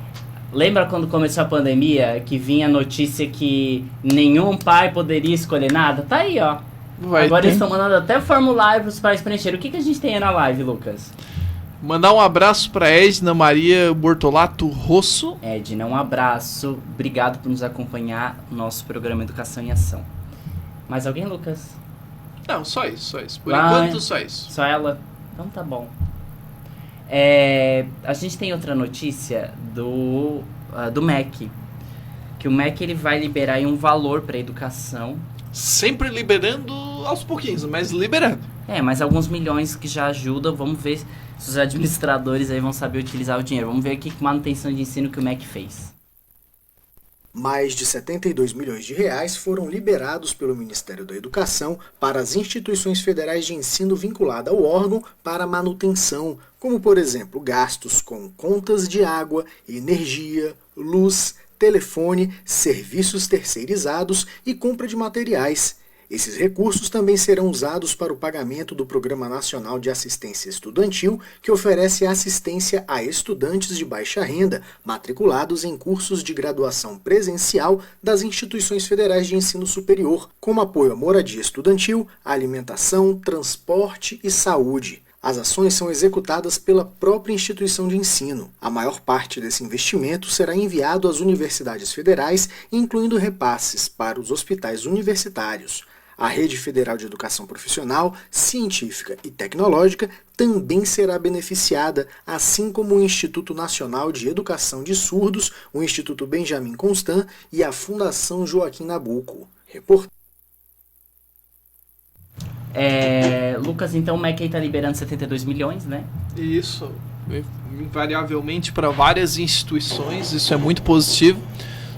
Speaker 2: Lembra quando começou a pandemia, que vinha a notícia que nenhum pai poderia escolher nada? Tá aí, ó. Agora eles estão mandando até formulário para os pais preencherem. O que a gente tem aí na live, Lucas?
Speaker 3: Mandar um abraço para Edna Maria Bortolato Rosso.
Speaker 2: Edna, um abraço. Obrigado por nos acompanhar no nosso programa Educação em Ação. Mais alguém, Lucas?
Speaker 3: Não, só isso. Por enquanto, só isso.
Speaker 2: Só ela? Então tá bom. A gente tem outra notícia do MEC. Que o MEC ele vai liberar aí um valor para educação.
Speaker 3: Sempre liberando aos pouquinhos, mas liberando.
Speaker 2: Mas alguns milhões que já ajudam. Vamos ver se os administradores aí vão saber utilizar o dinheiro. Vamos ver aqui que manutenção de ensino que o MEC fez.
Speaker 12: Mais de 72 milhões de reais foram liberados pelo Ministério da Educação para as instituições federais de ensino vinculada ao órgão para manutenção, como, por exemplo, gastos com contas de água, energia, luz, telefone, serviços terceirizados e compra de materiais. Esses recursos também serão usados para o pagamento do Programa Nacional de Assistência Estudantil, que oferece assistência a estudantes de baixa renda matriculados em cursos de graduação presencial das instituições federais de ensino superior, como apoio à moradia estudantil, alimentação, transporte e saúde. As ações são executadas pela própria instituição de ensino. A maior parte desse investimento será enviado às universidades federais, incluindo repasses para os hospitais universitários. A Rede Federal de Educação Profissional, Científica e Tecnológica também será beneficiada, assim como o Instituto Nacional de Educação de Surdos, o Instituto Benjamin Constant e a Fundação Joaquim Nabuco.
Speaker 2: Lucas, então o MEC está liberando 72 milhões, né?
Speaker 3: Isso, invariavelmente para várias instituições, isso é muito positivo.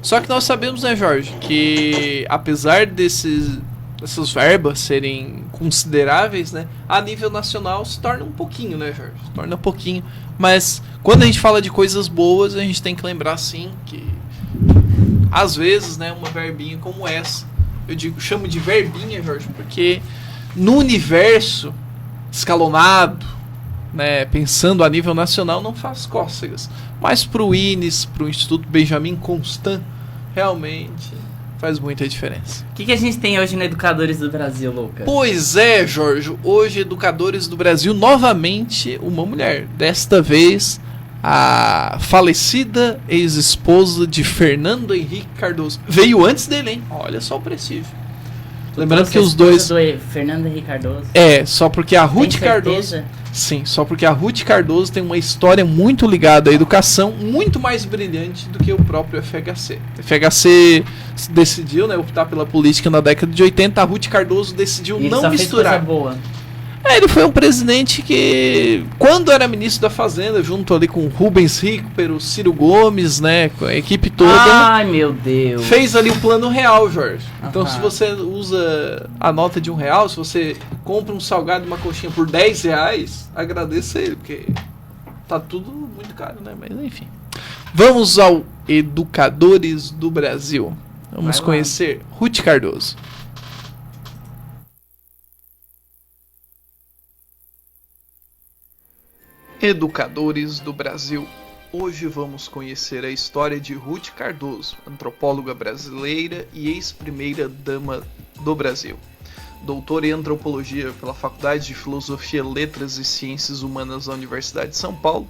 Speaker 3: Só que nós sabemos, né, Jorge, que apesar dessas verbas serem consideráveis, né, a nível nacional se torna um pouquinho, né, Jorge? Se torna um pouquinho. Mas quando a gente fala de coisas boas, a gente tem que lembrar, sim, que às vezes, né, uma verbinha como essa, chamo de verbinha, Jorge, porque no universo escalonado, né, pensando a nível nacional, não faz cócegas. Mas para o INES, para o Instituto Benjamin Constant, realmente faz muita diferença.
Speaker 2: O que a gente tem hoje no Educadores do Brasil, Lucas?
Speaker 3: Pois é, Jorge. Hoje, Educadores do Brasil, novamente uma mulher. Desta vez, a falecida ex-esposa de Fernando Henrique Cardoso. Veio antes dele, hein? Olha só o prestígio. Lembrando que os dois...
Speaker 2: Fernando Henrique Cardoso.
Speaker 3: Só porque a Ruth Cardoso... Sim, só porque a Ruth Cardoso tem uma história muito ligada à educação, muito mais brilhante do que o próprio FHC. O FHC decidiu, né, optar pela política na década de 80, a Ruth Cardoso decidiu não misturar.
Speaker 2: Fez coisa boa.
Speaker 3: Ele foi um presidente que, quando era ministro da Fazenda, junto ali com Rubens Recupero, Ciro Gomes, né, com a equipe toda,
Speaker 2: ai, meu Deus,
Speaker 3: fez ali o plano real, Jorge. Então, se você usa a nota de R$1, se você compra um salgado e uma coxinha por R$10, agradeça ele, porque tá tudo muito caro, né? Mas enfim. Vamos ao Educadores do Brasil. Vamos conhecer Ruth Cardoso. Educadores do Brasil. Hoje vamos conhecer a história de Ruth Cardoso, antropóloga brasileira e ex-primeira dama do Brasil. Doutora em Antropologia pela Faculdade de Filosofia, Letras e Ciências Humanas da Universidade de São Paulo,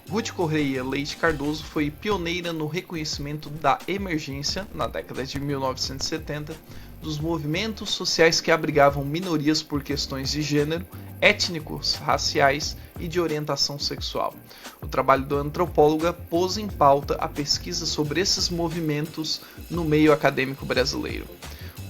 Speaker 3: Ruth Correia Leite Cardoso foi pioneira no reconhecimento da emergência, na década de 1970, dos movimentos sociais que abrigavam minorias por questões de gênero, étnicos, raciais e de orientação sexual. O trabalho da antropóloga pôs em pauta a pesquisa sobre esses movimentos no meio acadêmico brasileiro.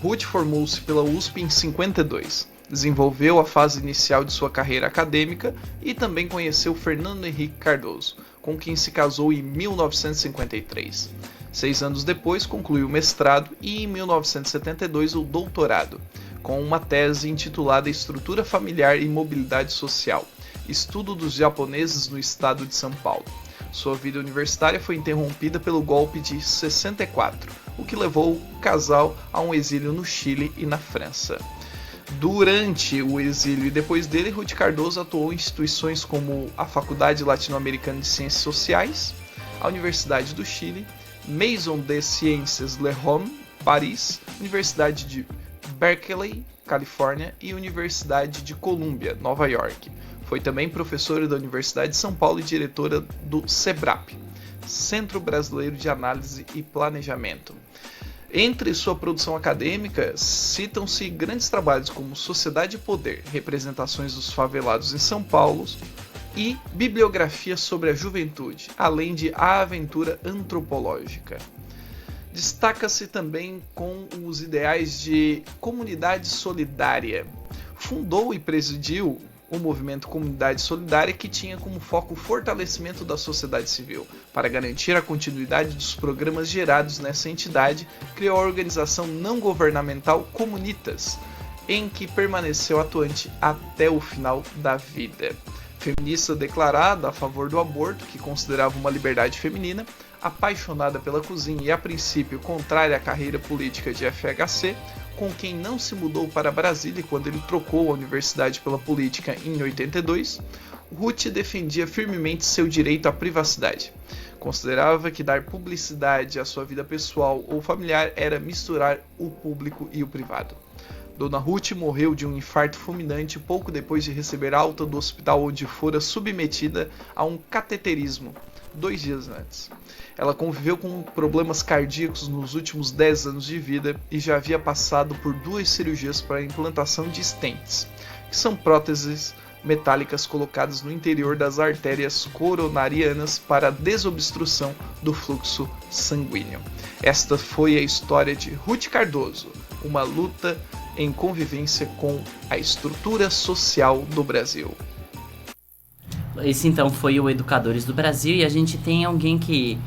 Speaker 3: Ruth formou-se pela USP em 52, desenvolveu a fase inicial de sua carreira acadêmica e também conheceu Fernando Henrique Cardoso, com quem se casou em 1953. 6 anos depois, concluiu o mestrado e, em 1972, o doutorado, com uma tese intitulada Estrutura Familiar e Mobilidade Social, Estudo dos Japoneses no Estado de São Paulo. Sua vida universitária foi interrompida pelo golpe de 64, o que levou o casal a um exílio no Chile e na França. Durante o exílio e depois dele, Ruth Cardoso atuou em instituições como a Faculdade Latino-Americana de Ciências Sociais, a Universidade do Chile, Maison des Sciences Le Homme, Paris, Universidade de Berkeley, Califórnia e Universidade de Columbia, Nova York. Foi também professora da Universidade de São Paulo e diretora do SEBRAP, Centro Brasileiro de Análise e Planejamento. Entre sua produção acadêmica, citam-se grandes trabalhos como Sociedade e Poder, Representações dos Favelados em São Paulo e Bibliografia sobre a Juventude, além de A Aventura Antropológica. Destaca-se também com os ideais de comunidade solidária. Fundou e presidiu o movimento Comunidade Solidária, que tinha como foco o fortalecimento da sociedade civil. Para garantir a continuidade dos programas gerados nessa entidade, criou a organização não governamental Comunitas, em que permaneceu atuante até o final da vida. Feminista declarada a favor do aborto, que considerava uma liberdade feminina, apaixonada pela cozinha e a princípio contrária à carreira política de FHC, com quem não se mudou para Brasília quando ele trocou a universidade pela política em 82, Ruth defendia firmemente seu direito à privacidade. Considerava que dar publicidade à sua vida pessoal ou familiar era misturar o público e o privado. Dona Ruth morreu de um infarto fulminante pouco depois de receber alta do hospital onde fora submetida a um cateterismo, 2 dias antes. Ela conviveu com problemas cardíacos nos últimos 10 anos de vida e já havia passado por 2 cirurgias para a implantação de stents, que são próteses metálicas colocadas no interior das artérias coronarianas para a desobstrução do fluxo sanguíneo. Esta foi a história de Ruth Cardoso, uma luta em convivência com a estrutura social do Brasil.
Speaker 2: Esse então foi o Educadores do Brasil e a gente tem alguém que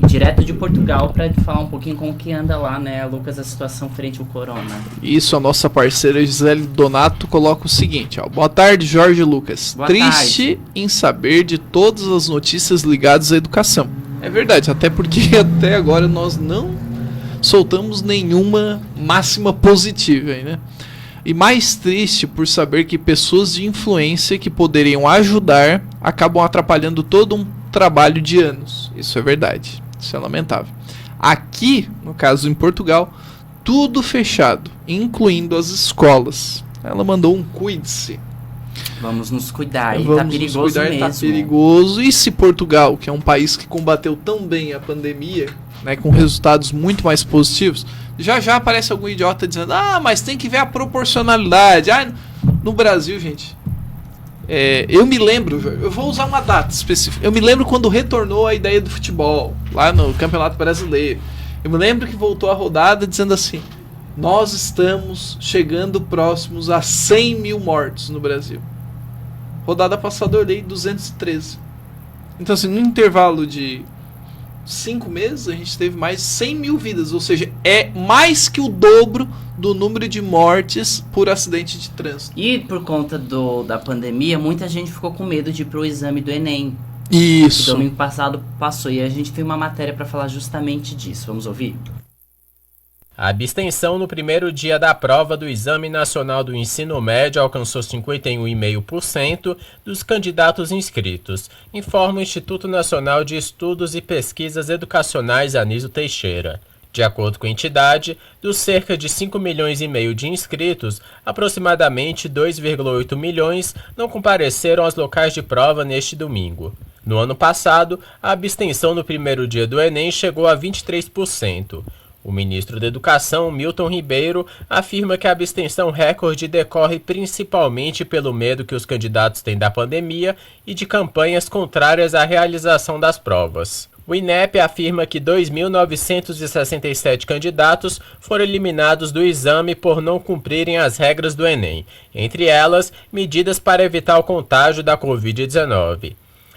Speaker 2: direto de Portugal para falar um pouquinho como que anda lá, né, Lucas, a situação frente ao corona.
Speaker 3: Isso, a nossa parceira Gisele Donato coloca o seguinte, ó. Boa tarde, Jorge e Lucas.
Speaker 2: Boa
Speaker 3: Triste
Speaker 2: tarde.
Speaker 3: Em saber de todas as notícias ligadas à educação. É verdade, até porque até agora nós não soltamos nenhuma máxima positiva, né? E mais triste por saber que pessoas de influência que poderiam ajudar acabam atrapalhando todo um trabalho de anos. Isso é verdade. Isso é lamentável. Aqui, no caso em Portugal, tudo fechado, incluindo as escolas. Ela mandou um cuide-se.
Speaker 2: Vamos nos cuidar, e
Speaker 3: Vamos
Speaker 2: tá perigoso
Speaker 3: nos cuidar,
Speaker 2: mesmo.
Speaker 3: tá perigoso. E se Portugal, que é um país que combateu tão bem a pandemia, né, com resultados muito mais positivos, já aparece algum idiota dizendo, mas tem que ver a proporcionalidade. No Brasil, gente, eu me lembro, eu vou usar uma data específica, eu me lembro quando retornou a ideia do futebol, lá no Campeonato Brasileiro. Eu me lembro que voltou a rodada dizendo assim, nós estamos chegando próximos a 100 mil mortos no Brasil. Rodada passada eu olhei 213. Então assim, no intervalo de 5 meses, a gente teve mais de 100 mil vidas, ou seja, é mais que o dobro do número de mortes por acidente de trânsito.
Speaker 2: E por conta da pandemia, muita gente ficou com medo de ir pro exame do Enem.
Speaker 3: Isso.
Speaker 2: Que domingo passado passou, e a gente tem uma matéria para falar justamente disso. Vamos ouvir?
Speaker 13: A abstenção no primeiro dia da prova do Exame Nacional do Ensino Médio alcançou 51,5% dos candidatos inscritos, informa o Instituto Nacional de Estudos e Pesquisas Educacionais Anísio Teixeira. De acordo com a entidade, dos cerca de 5,5 milhões de inscritos, aproximadamente 2,8 milhões não compareceram aos locais de prova neste domingo. No ano passado, a abstenção no primeiro dia do Enem chegou a 23%. O ministro da Educação, Milton Ribeiro, afirma que a abstenção recorde decorre principalmente pelo medo que os candidatos têm da pandemia e de campanhas contrárias à realização das provas. O INEP afirma que 2.967 candidatos foram eliminados do exame por não cumprirem as regras do Enem, entre elas, medidas para evitar o contágio da Covid-19.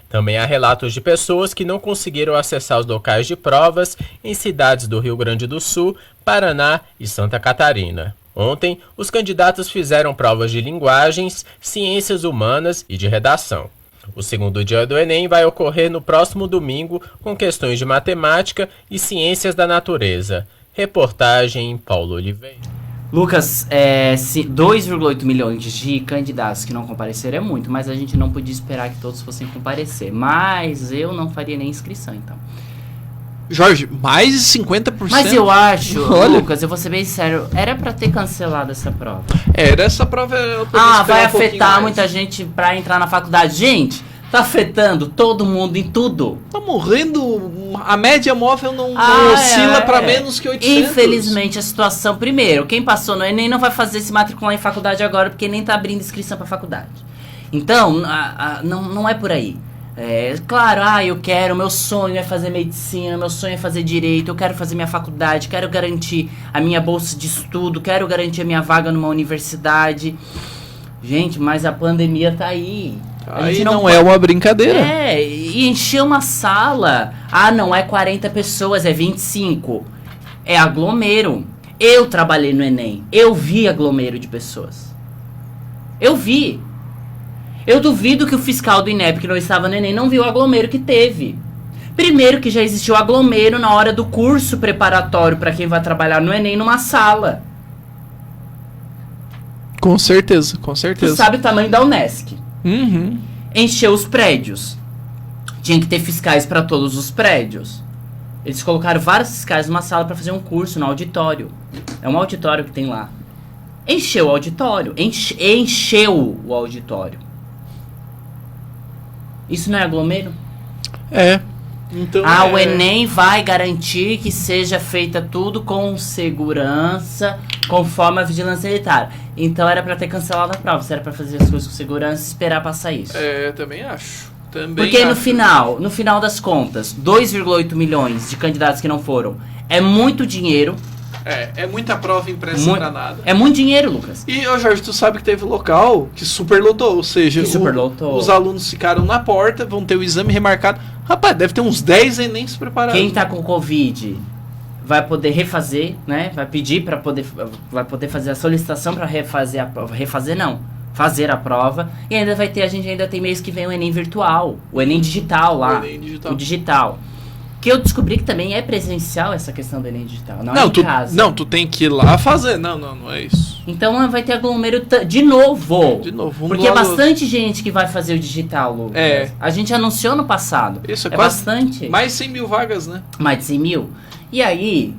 Speaker 13: Também há relatos de pessoas que não conseguiram acessar os locais de provas em cidades do Rio Grande do Sul, Paraná e Santa Catarina. Ontem, os candidatos fizeram provas de linguagens, ciências humanas e de redação. O segundo dia do Enem vai ocorrer no próximo domingo com questões de matemática e ciências da natureza. Reportagem Paulo Oliveira.
Speaker 2: Lucas, 2,8 milhões de candidatos que não compareceram é muito, mas a gente não podia esperar que todos fossem comparecer. Mas eu não faria nem inscrição, então.
Speaker 3: Jorge, mais de 50%?
Speaker 2: Mas eu acho,
Speaker 3: Olha,
Speaker 2: Lucas, eu vou ser bem sério, era pra ter cancelado essa prova.
Speaker 3: Essa prova...
Speaker 2: Vai afetar muita gente pra entrar na faculdade. Gente, tá afetando todo mundo em tudo.
Speaker 3: Tá morrendo, a média móvel não oscila pra menos que 800.
Speaker 2: Infelizmente a situação, primeiro, quem passou no Enem não vai fazer se matricular em faculdade agora, porque nem tá abrindo inscrição pra faculdade. Então, não é por aí. Claro, meu sonho é fazer medicina, meu sonho é fazer direito, eu quero fazer minha faculdade, quero garantir a minha bolsa de estudo, quero garantir a minha vaga numa universidade. Gente, mas a pandemia tá aí.
Speaker 3: Aí não é uma brincadeira.
Speaker 2: E encher uma sala. Não é 40 pessoas, é 25. É aglomero. Eu trabalhei no Enem. Eu vi aglomero de pessoas. Eu vi. Eu duvido que o fiscal do INEP, que não estava no Enem, não viu o aglomero que teve. Primeiro que já existiu aglomero na hora do curso preparatório para quem vai trabalhar no Enem numa sala.
Speaker 3: Com certeza, com certeza.
Speaker 2: Tu sabe o tamanho da Unesc.
Speaker 3: Uhum.
Speaker 2: Encheu os prédios. Tinha que ter fiscais para todos os prédios. Eles colocaram vários fiscais numa sala para fazer um curso no auditório. É um auditório que tem lá. Encheu o auditório. Encheu o auditório. Isso não é aglomero?
Speaker 3: Então
Speaker 2: o Enem vai garantir que seja feita tudo com segurança, conforme a vigilância sanitária. Então era pra ter cancelado a prova. Se era pra fazer as coisas com segurança e esperar passar isso.
Speaker 3: Também acho.
Speaker 2: Porque no final das contas, 2,8 milhões de candidatos que não foram é muito dinheiro.
Speaker 3: É muita prova impressa pra nada.
Speaker 2: É muito dinheiro, Lucas.
Speaker 3: E, Jorge, tu sabe que teve local que superlotou, ou seja, os alunos ficaram na porta, vão ter o exame remarcado. Rapaz, deve ter uns 10 Enems preparados.
Speaker 2: Quem tá com Covid vai poder refazer, né? Vai pedir para vai poder fazer a solicitação para refazer a prova. Fazer a prova. E ainda a gente ainda tem mês que vem o Enem virtual, o Enem digital lá. O digital. Que eu descobri que também é presencial essa questão do Enem digital, não é em casa.
Speaker 3: Não, tu tem que ir lá fazer. Não é isso.
Speaker 2: Então vai ter aglomero de novo. Porque é bastante gente que vai fazer o digital, Lucas. A gente anunciou no passado.
Speaker 3: Isso,
Speaker 2: é bastante.
Speaker 3: Mais 100 mil vagas, né?
Speaker 2: Mais de 100 mil. E aí,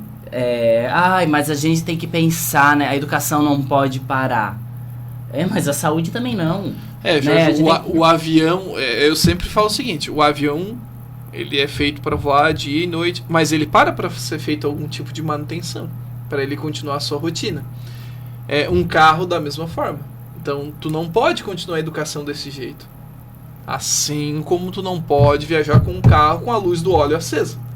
Speaker 2: mas a gente tem que pensar, né? A educação não pode parar. Mas a saúde também não.
Speaker 3: Jorge,
Speaker 2: né?
Speaker 3: o avião, eu sempre falo o seguinte, o avião, ele é feito para voar dia e noite, mas ele para ser feito algum tipo de manutenção, para ele continuar a sua rotina. Um carro da mesma forma. Então, tu não pode continuar a educação desse jeito. Assim como tu não pode viajar com um carro com a luz do óleo acesa.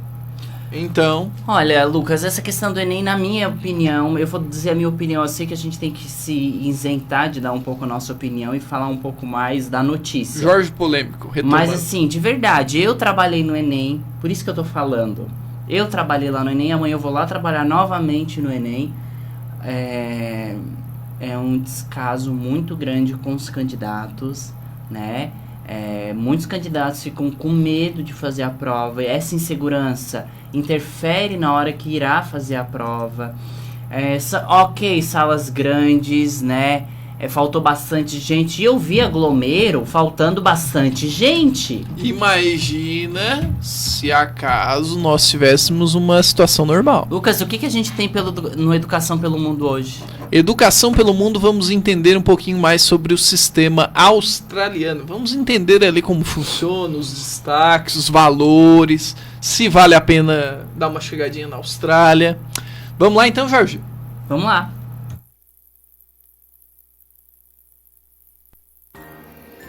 Speaker 3: Então...
Speaker 2: Olha, Lucas, essa questão do Enem, na minha opinião, eu vou dizer a minha opinião, eu sei que a gente tem que se isentar de dar um pouco a nossa opinião e falar um pouco mais da notícia.
Speaker 3: Jorge polêmico, retomando.
Speaker 2: Mas assim, de verdade, eu trabalhei no Enem, por isso que eu tô falando. Eu trabalhei lá no Enem, amanhã eu vou lá trabalhar novamente no Enem. É um descaso muito grande com os candidatos, né? Muitos candidatos ficam com medo de fazer a prova. Essa insegurança interfere na hora que irá fazer a prova. Ok, salas grandes, né? Faltou bastante gente. E eu vi aglomero faltando bastante gente.
Speaker 3: Imagina se acaso nós tivéssemos uma situação normal.
Speaker 2: Lucas, o que a gente tem no Educação pelo Mundo hoje?
Speaker 3: Educação pelo Mundo, vamos entender um pouquinho mais sobre o sistema australiano. Vamos entender ali como funciona, os destaques, os valores, se vale a pena dar uma chegadinha na Austrália. Vamos lá então, Jorge?
Speaker 2: Vamos lá.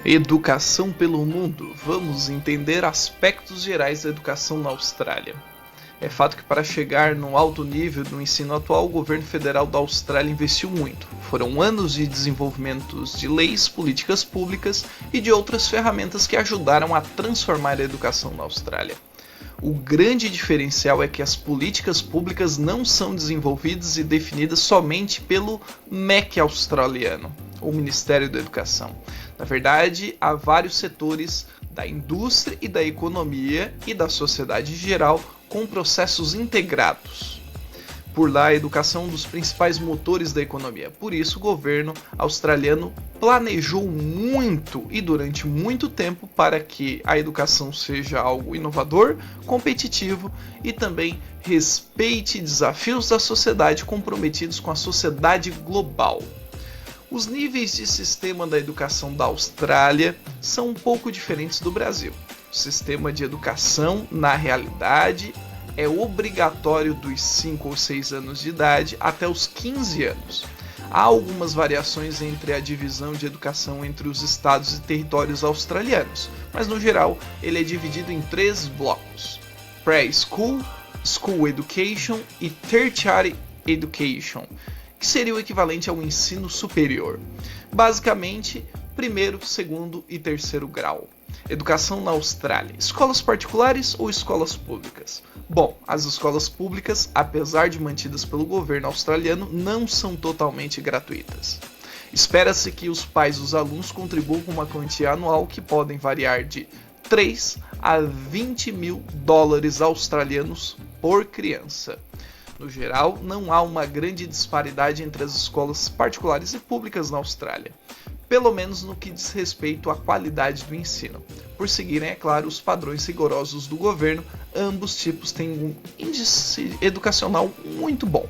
Speaker 3: Educação pelo Mundo. Vamos entender aspectos gerais da educação na Austrália. É fato que para chegar no alto nível do ensino atual, o governo federal da Austrália investiu muito. Foram anos de desenvolvimento de leis, políticas públicas e de outras ferramentas que ajudaram a transformar a educação na Austrália. O grande diferencial é que as políticas públicas não são desenvolvidas e definidas somente pelo MEC australiano, o Ministério da Educação. Na verdade, há vários setores da indústria e da economia e da sociedade em geral com processos integrados. Por lá, a educação é um dos principais motores da economia. Por isso, o governo australiano planejou muito e durante muito tempo para que a educação seja algo inovador, competitivo e também respeite desafios da sociedade comprometidos com a sociedade global. Os níveis de sistema da educação da Austrália são um pouco diferentes do Brasil. O sistema de educação, na realidade, é obrigatório dos 5 ou 6 anos de idade até os 15 anos. Há algumas variações entre a divisão de educação entre os estados e territórios australianos, mas no geral ele é dividido em 3 blocos: Pre-School, School Education e Tertiary Education, que seria o equivalente ao ensino superior. Basicamente, primeiro, segundo e terceiro grau. Educação na Austrália: escolas particulares ou escolas públicas? Bom, as escolas públicas, apesar de mantidas pelo governo australiano, não são totalmente gratuitas. Espera-se que os pais dos alunos contribuam com uma quantia anual que podem variar de 3 a 20 mil dólares australianos por criança. No geral, não há uma grande disparidade entre as escolas particulares e públicas na Austrália, pelo menos no que diz respeito à qualidade do ensino. Por seguirem, é claro, os padrões rigorosos do governo, ambos tipos têm um índice educacional muito bom.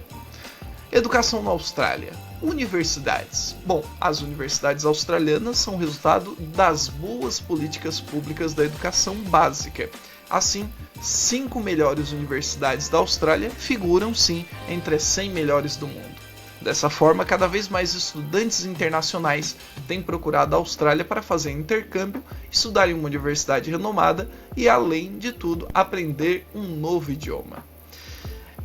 Speaker 3: Educação na Austrália. Universidades. Bom, as universidades australianas são resultado das boas políticas públicas da educação básica. Assim, 5 melhores universidades da Austrália figuram sim entre as 100 melhores do mundo. Dessa forma, cada vez mais estudantes internacionais têm procurado a Austrália para fazer intercâmbio, estudar em uma universidade renomada e, além de tudo, aprender um novo idioma.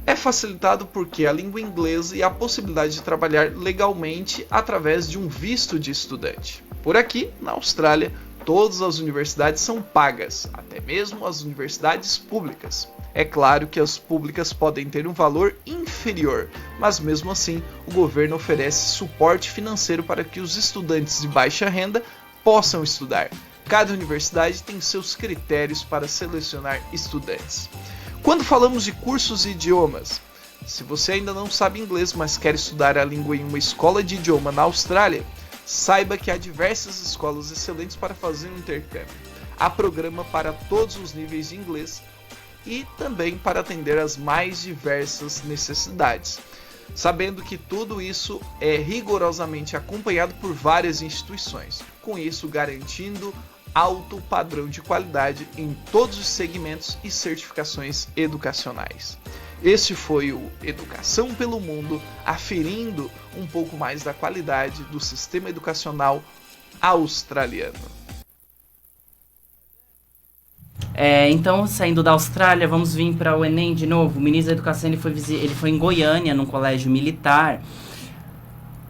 Speaker 3: É facilitado porque a língua inglesa e a possibilidade de trabalhar legalmente através de um visto de estudante. Por aqui, na Austrália, todas as universidades são pagas, até mesmo as universidades públicas. É claro que as públicas podem ter um valor inferior, mas mesmo assim o governo oferece suporte financeiro para que os estudantes de baixa renda possam estudar. Cada universidade tem seus critérios para selecionar estudantes. Quando falamos de cursos e idiomas, se você ainda não sabe inglês, mas quer estudar a língua em uma escola de idioma na Austrália, saiba que há diversas escolas excelentes para fazer um intercâmbio. Há programa para todos os níveis de inglês e também para atender às mais diversas necessidades. Sabendo que tudo isso é rigorosamente acompanhado por várias instituições, com isso garantindo alto padrão de qualidade em todos os segmentos e certificações educacionais. Este foi o Educação pelo Mundo, aferindo um pouco mais da qualidade do sistema educacional australiano.
Speaker 2: Então, saindo da Austrália, vamos vir para o Enem de novo. O ministro da Educação ele foi em Goiânia, num colégio militar.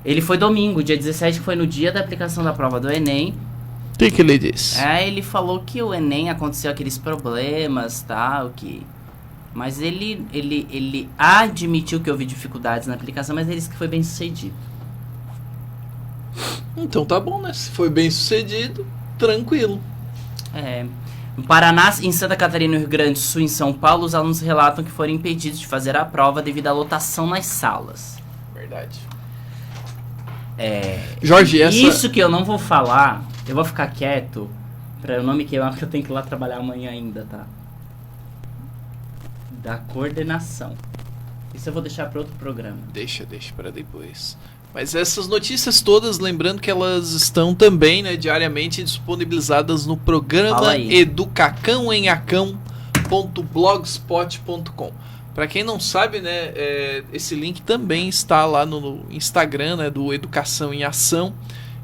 Speaker 2: Ele foi domingo, dia 17, que foi no dia da aplicação da prova do Enem.
Speaker 3: O que ele disse?
Speaker 2: Ele falou que o Enem aconteceu aqueles problemas, tal, mas ele admitiu que houve dificuldades na aplicação, mas ele disse que foi bem sucedido.
Speaker 3: Então tá bom, né? Se foi bem sucedido, tranquilo.
Speaker 2: No Paraná, em Santa Catarina, no Rio Grande do Sul, em São Paulo, os alunos relatam que foram impedidos de fazer a prova devido à lotação nas salas.
Speaker 3: Verdade.
Speaker 2: Jorge, isso que eu não vou falar, eu vou ficar quieto pra eu não me queimar, porque eu tenho que ir lá trabalhar amanhã ainda, tá? Da coordenação. Isso eu vou deixar para outro programa.
Speaker 3: Deixa para depois. Mas essas notícias todas, lembrando que elas estão também, né, diariamente disponibilizadas no programa educacaoemacão.blogspot.com. Para quem não sabe, né, esse link também está lá no Instagram, né, do Educação em Ação.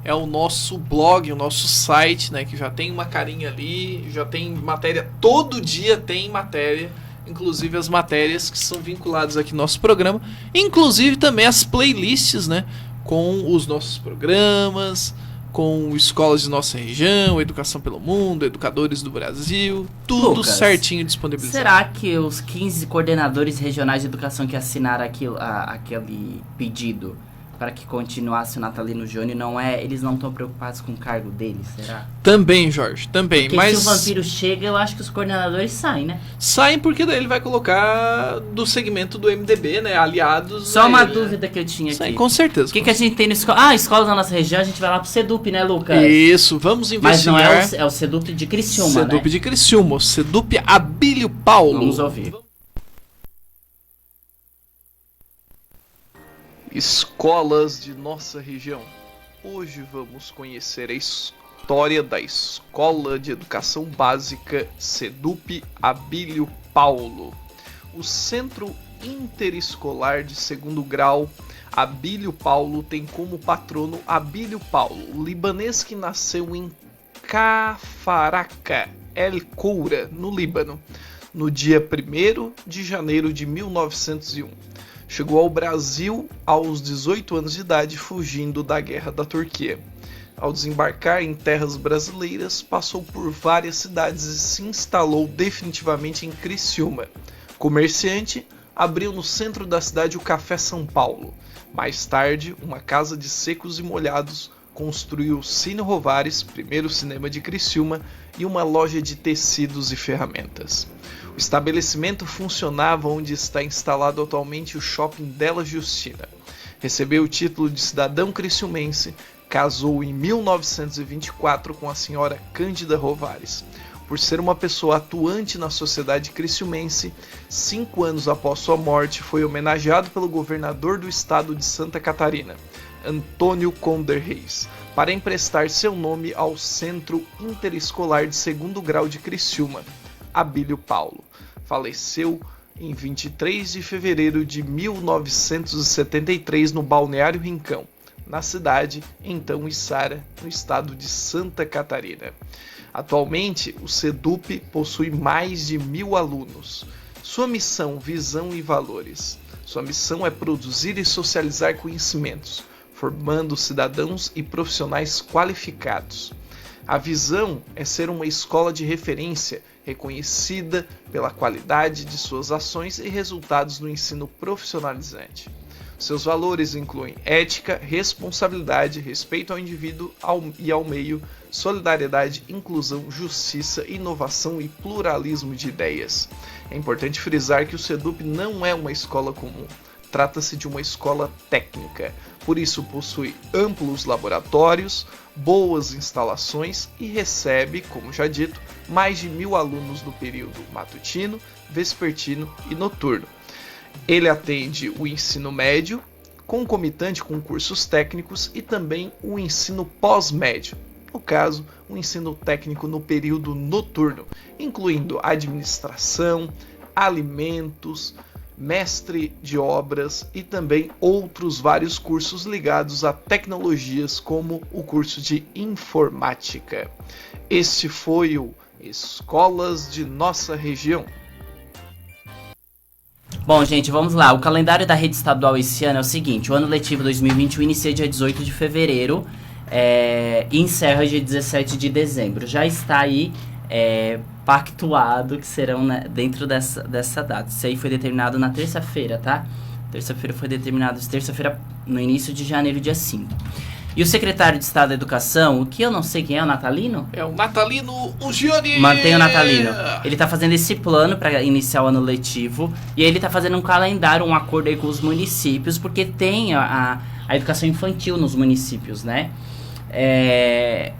Speaker 3: É o nosso blog, o nosso site, né, que já tem uma carinha ali, já tem matéria, todo dia tem matéria, inclusive as matérias que são vinculadas aqui no nosso programa, inclusive também as playlists, né, com os nossos programas, com escolas de nossa região, Educação pelo Mundo, Educadores do Brasil, tudo Lucas, certinho disponibilizado.
Speaker 2: Será que os 15 coordenadores regionais de educação que assinaram aquele pedido para que continuasse o Natalino Júnior, eles não estão preocupados com o cargo deles, será?
Speaker 3: Também, Jorge, também.
Speaker 2: Porque
Speaker 3: mas
Speaker 2: se o vampiro chega, eu acho que os coordenadores saem, né?
Speaker 3: Saem porque daí ele vai colocar do segmento do MDB, né? Aliados.
Speaker 2: Só uma dúvida que eu tinha aqui.
Speaker 3: Com certeza.
Speaker 2: O que a gente tem no escola? Escola da nossa região, a gente vai lá pro SEDUP, né, Lucas?
Speaker 3: Isso, vamos investigar.
Speaker 2: Mas não é o SEDUP de Criciúma,
Speaker 3: SEDUP de Criciúma, SEDUP Abílio Paulo.
Speaker 2: Vamos ouvir.
Speaker 3: Escolas de nossa região. Hoje vamos conhecer a história da Escola de Educação Básica SEDUP Abílio Paulo. O Centro Interescolar de Segundo Grau Abílio Paulo tem como patrono Abílio Paulo, libanês que nasceu em Cafaraka, El Koura, no Líbano, no dia 1º de janeiro de 1901. Chegou ao Brasil aos 18 anos de idade, fugindo da Guerra da Turquia. Ao desembarcar em terras brasileiras, passou por várias cidades e se instalou definitivamente em Criciúma. Comerciante, abriu no centro da cidade o Café São Paulo. Mais tarde, uma casa de secos e molhados, construiu o Cine Rovares, primeiro cinema de Criciúma, e uma loja de tecidos e ferramentas. O estabelecimento funcionava onde está instalado atualmente o Shopping Della Justina. Recebeu o título de cidadão criciumense, casou em 1924 com a senhora Cândida Rovares. Por ser uma pessoa atuante na sociedade criciumense, 5 anos após sua morte foi homenageado pelo governador do estado de Santa Catarina, Antônio Conder Reis, para emprestar seu nome ao Centro Interescolar de Segundo Grau de Criciúma, Abílio Paulo. Faleceu em 23 de fevereiro de 1973 no Balneário Rincão, na cidade, então Içara, no estado de Santa Catarina. Atualmente, o SEDUP possui mais de 1.000 alunos. Sua missão, visão e valores. Sua missão é produzir e socializar conhecimentos, formando cidadãos e profissionais qualificados. A visão é ser uma escola de referência, reconhecida pela qualidade de suas ações e resultados no ensino profissionalizante. Seus valores incluem ética, responsabilidade, respeito ao indivíduo e ao meio, solidariedade, inclusão, justiça, inovação e pluralismo de ideias. É importante frisar que o SEDUP não é uma escola comum. trata-se de uma escola técnica, por isso possui amplos laboratórios, boas instalações e recebe, como já dito, mais de 1.000 alunos no período matutino, vespertino e noturno. Ele atende o ensino médio, concomitante com cursos técnicos e também o ensino pós-médio, no caso, o ensino técnico no período noturno, incluindo administração, alimentos, mestre de obras e também outros vários cursos ligados a tecnologias, como o curso de informática. Este foi o Escolas de Nossa Região.
Speaker 2: Bom, gente, vamos lá. O calendário da rede estadual esse ano é o seguinte: o ano letivo 2021 inicia dia 18 de fevereiro e encerra dia 17 de dezembro. Já está aí pactuado que serão, né, dentro dessa data. Isso aí foi determinado na terça-feira, tá? Terça-feira foi determinado, terça-feira no início de janeiro, dia 5. E o secretário de Estado da Educação, o que eu não sei quem é, o Natalino?
Speaker 3: É o Natalino Ugioni!
Speaker 2: Mantém o Natalino. Ele tá fazendo esse plano para iniciar o ano letivo. E aí ele tá fazendo um calendário, um acordo aí com os municípios, porque tem a educação infantil nos municípios, né?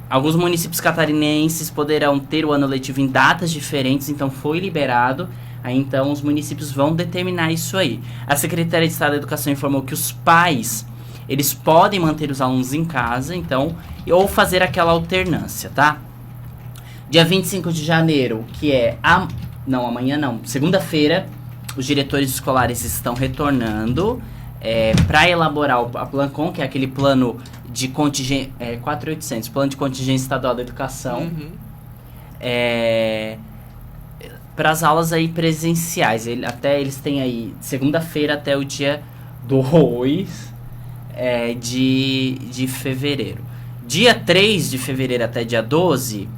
Speaker 2: Alguns municípios catarinenses poderão ter o ano letivo em datas diferentes, então foi liberado. Aí então os municípios vão determinar isso aí. A Secretaria de Estado da Educação informou que os pais, eles podem manter os alunos em casa, então, ou fazer aquela alternância, tá? Dia 25 de janeiro, que é amanhã não, segunda-feira, os diretores escolares estão retornando para elaborar a Plancom, que é aquele plano de contingência, 4.800, plano de contingência estadual da educação, para as aulas aí presenciais. Eles têm aí segunda-feira até o dia 2 de fevereiro. Dia 3 de fevereiro até dia 12,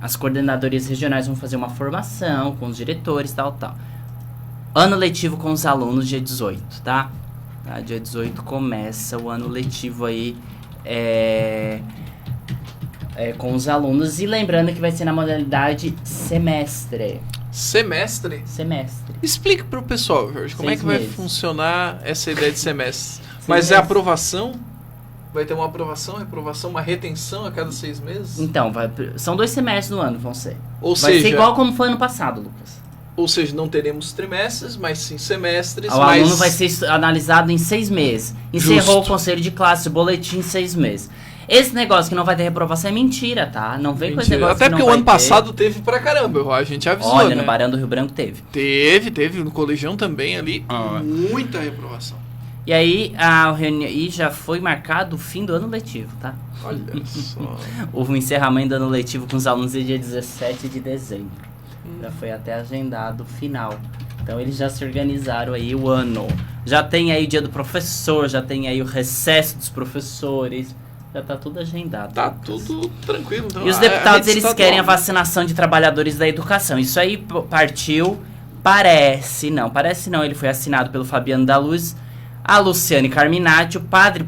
Speaker 2: as coordenadorias regionais vão fazer uma formação com os diretores, tal. Ano letivo com os alunos, dia 18, tá? Dia 18 começa o ano letivo aí com os alunos. E lembrando que vai ser na modalidade semestre.
Speaker 3: Semestre?
Speaker 2: Semestre.
Speaker 3: Explique pro pessoal, Jorge, como é que vai funcionar essa ideia de semestre? Mas
Speaker 2: meses.
Speaker 3: É aprovação? Vai ter uma aprovação, reprovação, uma retenção a cada 6 meses?
Speaker 2: Então, são 2 semestres no ano, vão ser.
Speaker 3: Ou
Speaker 2: vai
Speaker 3: seja,
Speaker 2: ser igual como foi ano passado, Lucas.
Speaker 3: Ou seja, não teremos trimestres, mas sim semestres.
Speaker 2: O aluno vai ser analisado em 6 meses. Encerrou o conselho de classe, boletim em 6 meses. Esse negócio que não vai ter reprovação é mentira, tá? Não vem com esse negócio.
Speaker 3: Até
Speaker 2: que
Speaker 3: porque
Speaker 2: não
Speaker 3: o ano
Speaker 2: vai
Speaker 3: passado teve pra caramba, a gente avisou.
Speaker 2: Olha,
Speaker 3: né?
Speaker 2: no Barão do Rio Branco teve.
Speaker 3: Teve no Colegião também ali, muita reprovação.
Speaker 2: E aí, já foi marcado o fim do ano letivo, tá?
Speaker 3: Olha só.
Speaker 2: O encerramento do ano letivo com os alunos é dia 17 de dezembro. Já foi até agendado o final. Então eles já se organizaram aí o ano. Já tem aí o dia do professor, já tem aí o recesso dos professores. Já tá tudo agendado.
Speaker 3: Tá tudo tranquilo. Então,
Speaker 2: e os deputados, eles querem a vacinação de trabalhadores da educação. Isso aí partiu, parece não, ele foi assinado pelo Fabiano da Luz, a Luciane Carminati, o Padre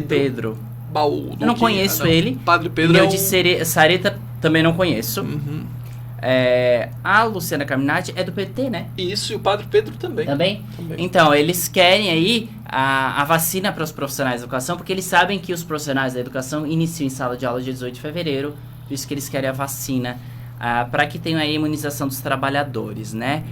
Speaker 2: Pedro.
Speaker 3: Baú,
Speaker 2: eu não conheço ele.
Speaker 3: Padre Pedro
Speaker 2: e de Sareta também não conheço. A Luciana Carminati é do PT, né?
Speaker 3: Isso, e o Padre Pedro também.
Speaker 2: Também? Então, eles querem aí a vacina para os profissionais da educação, porque eles sabem que os profissionais da educação iniciam em sala de aula dia 18 de fevereiro, por isso que eles querem a vacina para que tenha a imunização dos trabalhadores, né?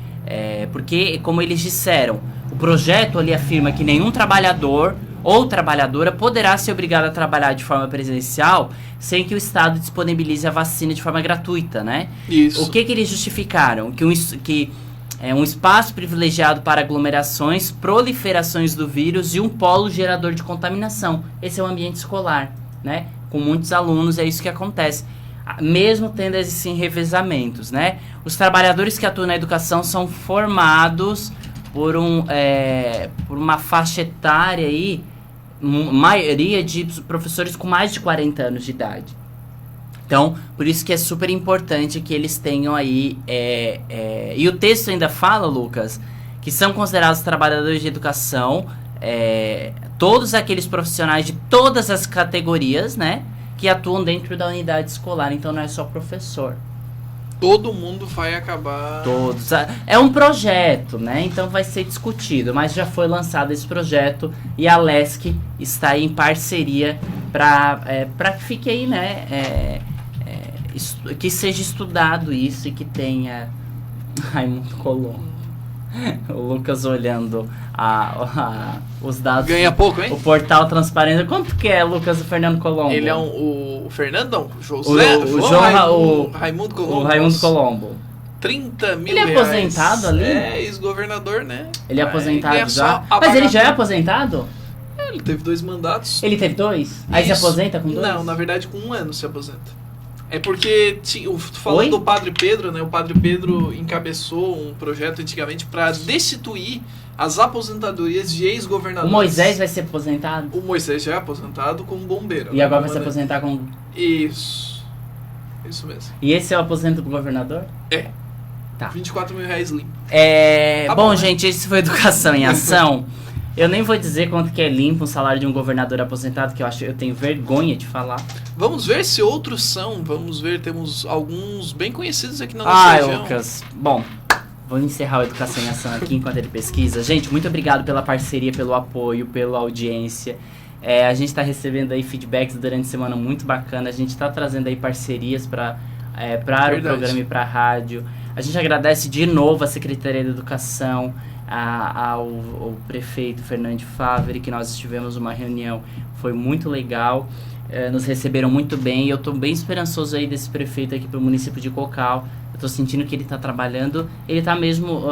Speaker 2: Porque, como eles disseram, o projeto ali afirma que nenhum trabalhador ou trabalhadora poderá ser obrigado a trabalhar de forma presencial sem que o Estado disponibilize a vacina de forma gratuita, né?
Speaker 3: Isso.
Speaker 2: O que eles justificaram? Que é um espaço privilegiado para aglomerações, proliferações do vírus e um polo gerador de contaminação. Esse é o ambiente escolar, né? Com muitos alunos, é isso que acontece. Mesmo tendo esses revezamentos, né? Os trabalhadores que atuam na educação são formados por uma faixa etária aí, maioria de professores com mais de 40 anos de idade. Então, por isso que é super importante que eles tenham aí... E o texto ainda fala, Lucas, que são considerados trabalhadores de educação todos aqueles profissionais de todas as categorias, né? Que atuam dentro da unidade escolar. Então, não é só professor.
Speaker 3: todo mundo vai acabar...
Speaker 2: Todos. É um projeto, né? Então vai ser discutido, mas já foi lançado esse projeto e a LESC está aí em parceria para que fique aí, né? Que seja estudado isso e que tenha... Raimundo Colombo. O Lucas olhando os dados.
Speaker 3: Ganha pouco, hein?
Speaker 2: O portal transparente. Quanto que é, Lucas, o Fernando Colombo?
Speaker 3: Ele é o Fernandão? José? Raimundo Colombo.
Speaker 2: O Raimundo Colombo.
Speaker 3: 30 mil
Speaker 2: Ele é
Speaker 3: reais.
Speaker 2: aposentado ali?
Speaker 3: É, ex-governador, né?
Speaker 2: Ele é aposentado já?
Speaker 3: Mas
Speaker 2: Mas ele já é aposentado?
Speaker 3: Ele teve 2 mandatos.
Speaker 2: Ele teve 2? Aí se aposenta com 2?
Speaker 3: Não, na verdade com 1 ano se aposenta. É porque, falando do Padre Pedro, né? O Padre Pedro encabeçou um projeto antigamente para destituir as aposentadorias de ex-governadores.
Speaker 2: O Moisés vai ser aposentado?
Speaker 3: O Moisés já é aposentado como bombeiro.
Speaker 2: E agora vai se aposentar como...
Speaker 3: Isso mesmo.
Speaker 2: E esse é o aposento do governador?
Speaker 3: É.
Speaker 2: Tá.
Speaker 3: 24 mil reais limpo.
Speaker 2: Tá bom, né? Gente, esse foi Educação em Ação. Eu nem vou dizer quanto que é limpo um salário de um governador aposentado, que eu tenho vergonha de falar.
Speaker 3: Vamos ver se outros são. Vamos ver, temos alguns bem conhecidos aqui na nossa região.
Speaker 2: Lucas. Bom, vou encerrar o Educação em Ação aqui enquanto ele pesquisa. Gente, muito obrigado pela parceria, pelo apoio, pela audiência. A gente está recebendo aí feedbacks durante a semana muito bacana. A gente está trazendo aí parcerias para o programa e para a rádio. A gente agradece de novo a Secretaria da Educação, ao prefeito Fernando Favre, que nós tivemos uma reunião, foi muito legal, nos receberam muito bem, e eu estou bem esperançoso aí desse prefeito aqui para o município de Cocal. Eu estou sentindo que ele está trabalhando, ele está mesmo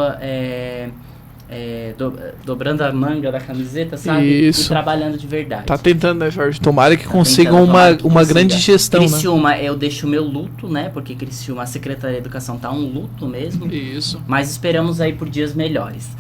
Speaker 2: dobrando a manga da camiseta, sabe?
Speaker 3: Isso.
Speaker 2: E trabalhando de verdade.
Speaker 3: Tá tentando, né, Jorge? Tomara que consigam uma grande gestão,
Speaker 2: Criciúma,
Speaker 3: né?
Speaker 2: Eu deixo o meu luto, né? Porque Criciúma, a Secretaria da Educação tá um luto mesmo.
Speaker 3: Isso.
Speaker 2: Mas esperamos aí por dias melhores.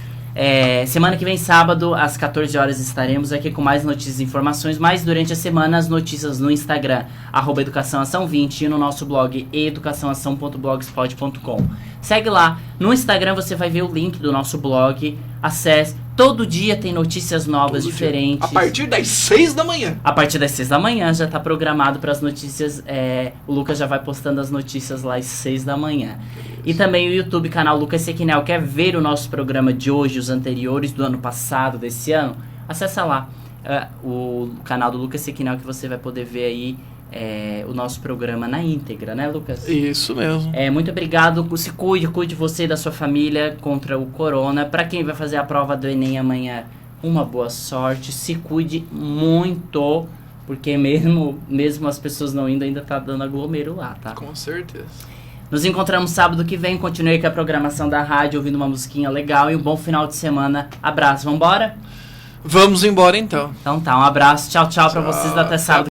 Speaker 2: Semana que vem, sábado, às 14 horas, estaremos aqui com mais notícias e informações, mas durante a semana as notícias no Instagram, @educaçãoação20, e no nosso blog, educaçãoação.blogspot.com. Segue lá. No Instagram você vai ver o link do nosso blog, acesse. Todo dia tem notícias novas, diferentes.
Speaker 3: A partir das 6 da manhã.
Speaker 2: A partir das 6 da manhã já está programado para as notícias. O Lucas já vai postando as notícias lá às 6 da manhã. E também o YouTube, canal Lucas Sequinel. Quer ver o nosso programa de hoje, os anteriores do ano passado, desse ano? Acessa lá o canal do Lucas Sequinel, que você vai poder ver aí o nosso programa na íntegra, né, Lucas?
Speaker 3: Isso mesmo.
Speaker 2: Muito obrigado. Se cuide você e da sua família contra o corona. Para quem vai fazer a prova do Enem amanhã, uma boa sorte. Se cuide muito, porque mesmo as pessoas não indo, ainda tá dando aglomero lá, tá?
Speaker 3: Com certeza.
Speaker 2: Nos encontramos sábado que vem. Continue com a programação da rádio, ouvindo uma musiquinha legal, e um bom final de semana. Abraço. Vambora?
Speaker 3: Vamos embora, então.
Speaker 2: Então tá, um abraço. Tchau pra vocês. Até sábado.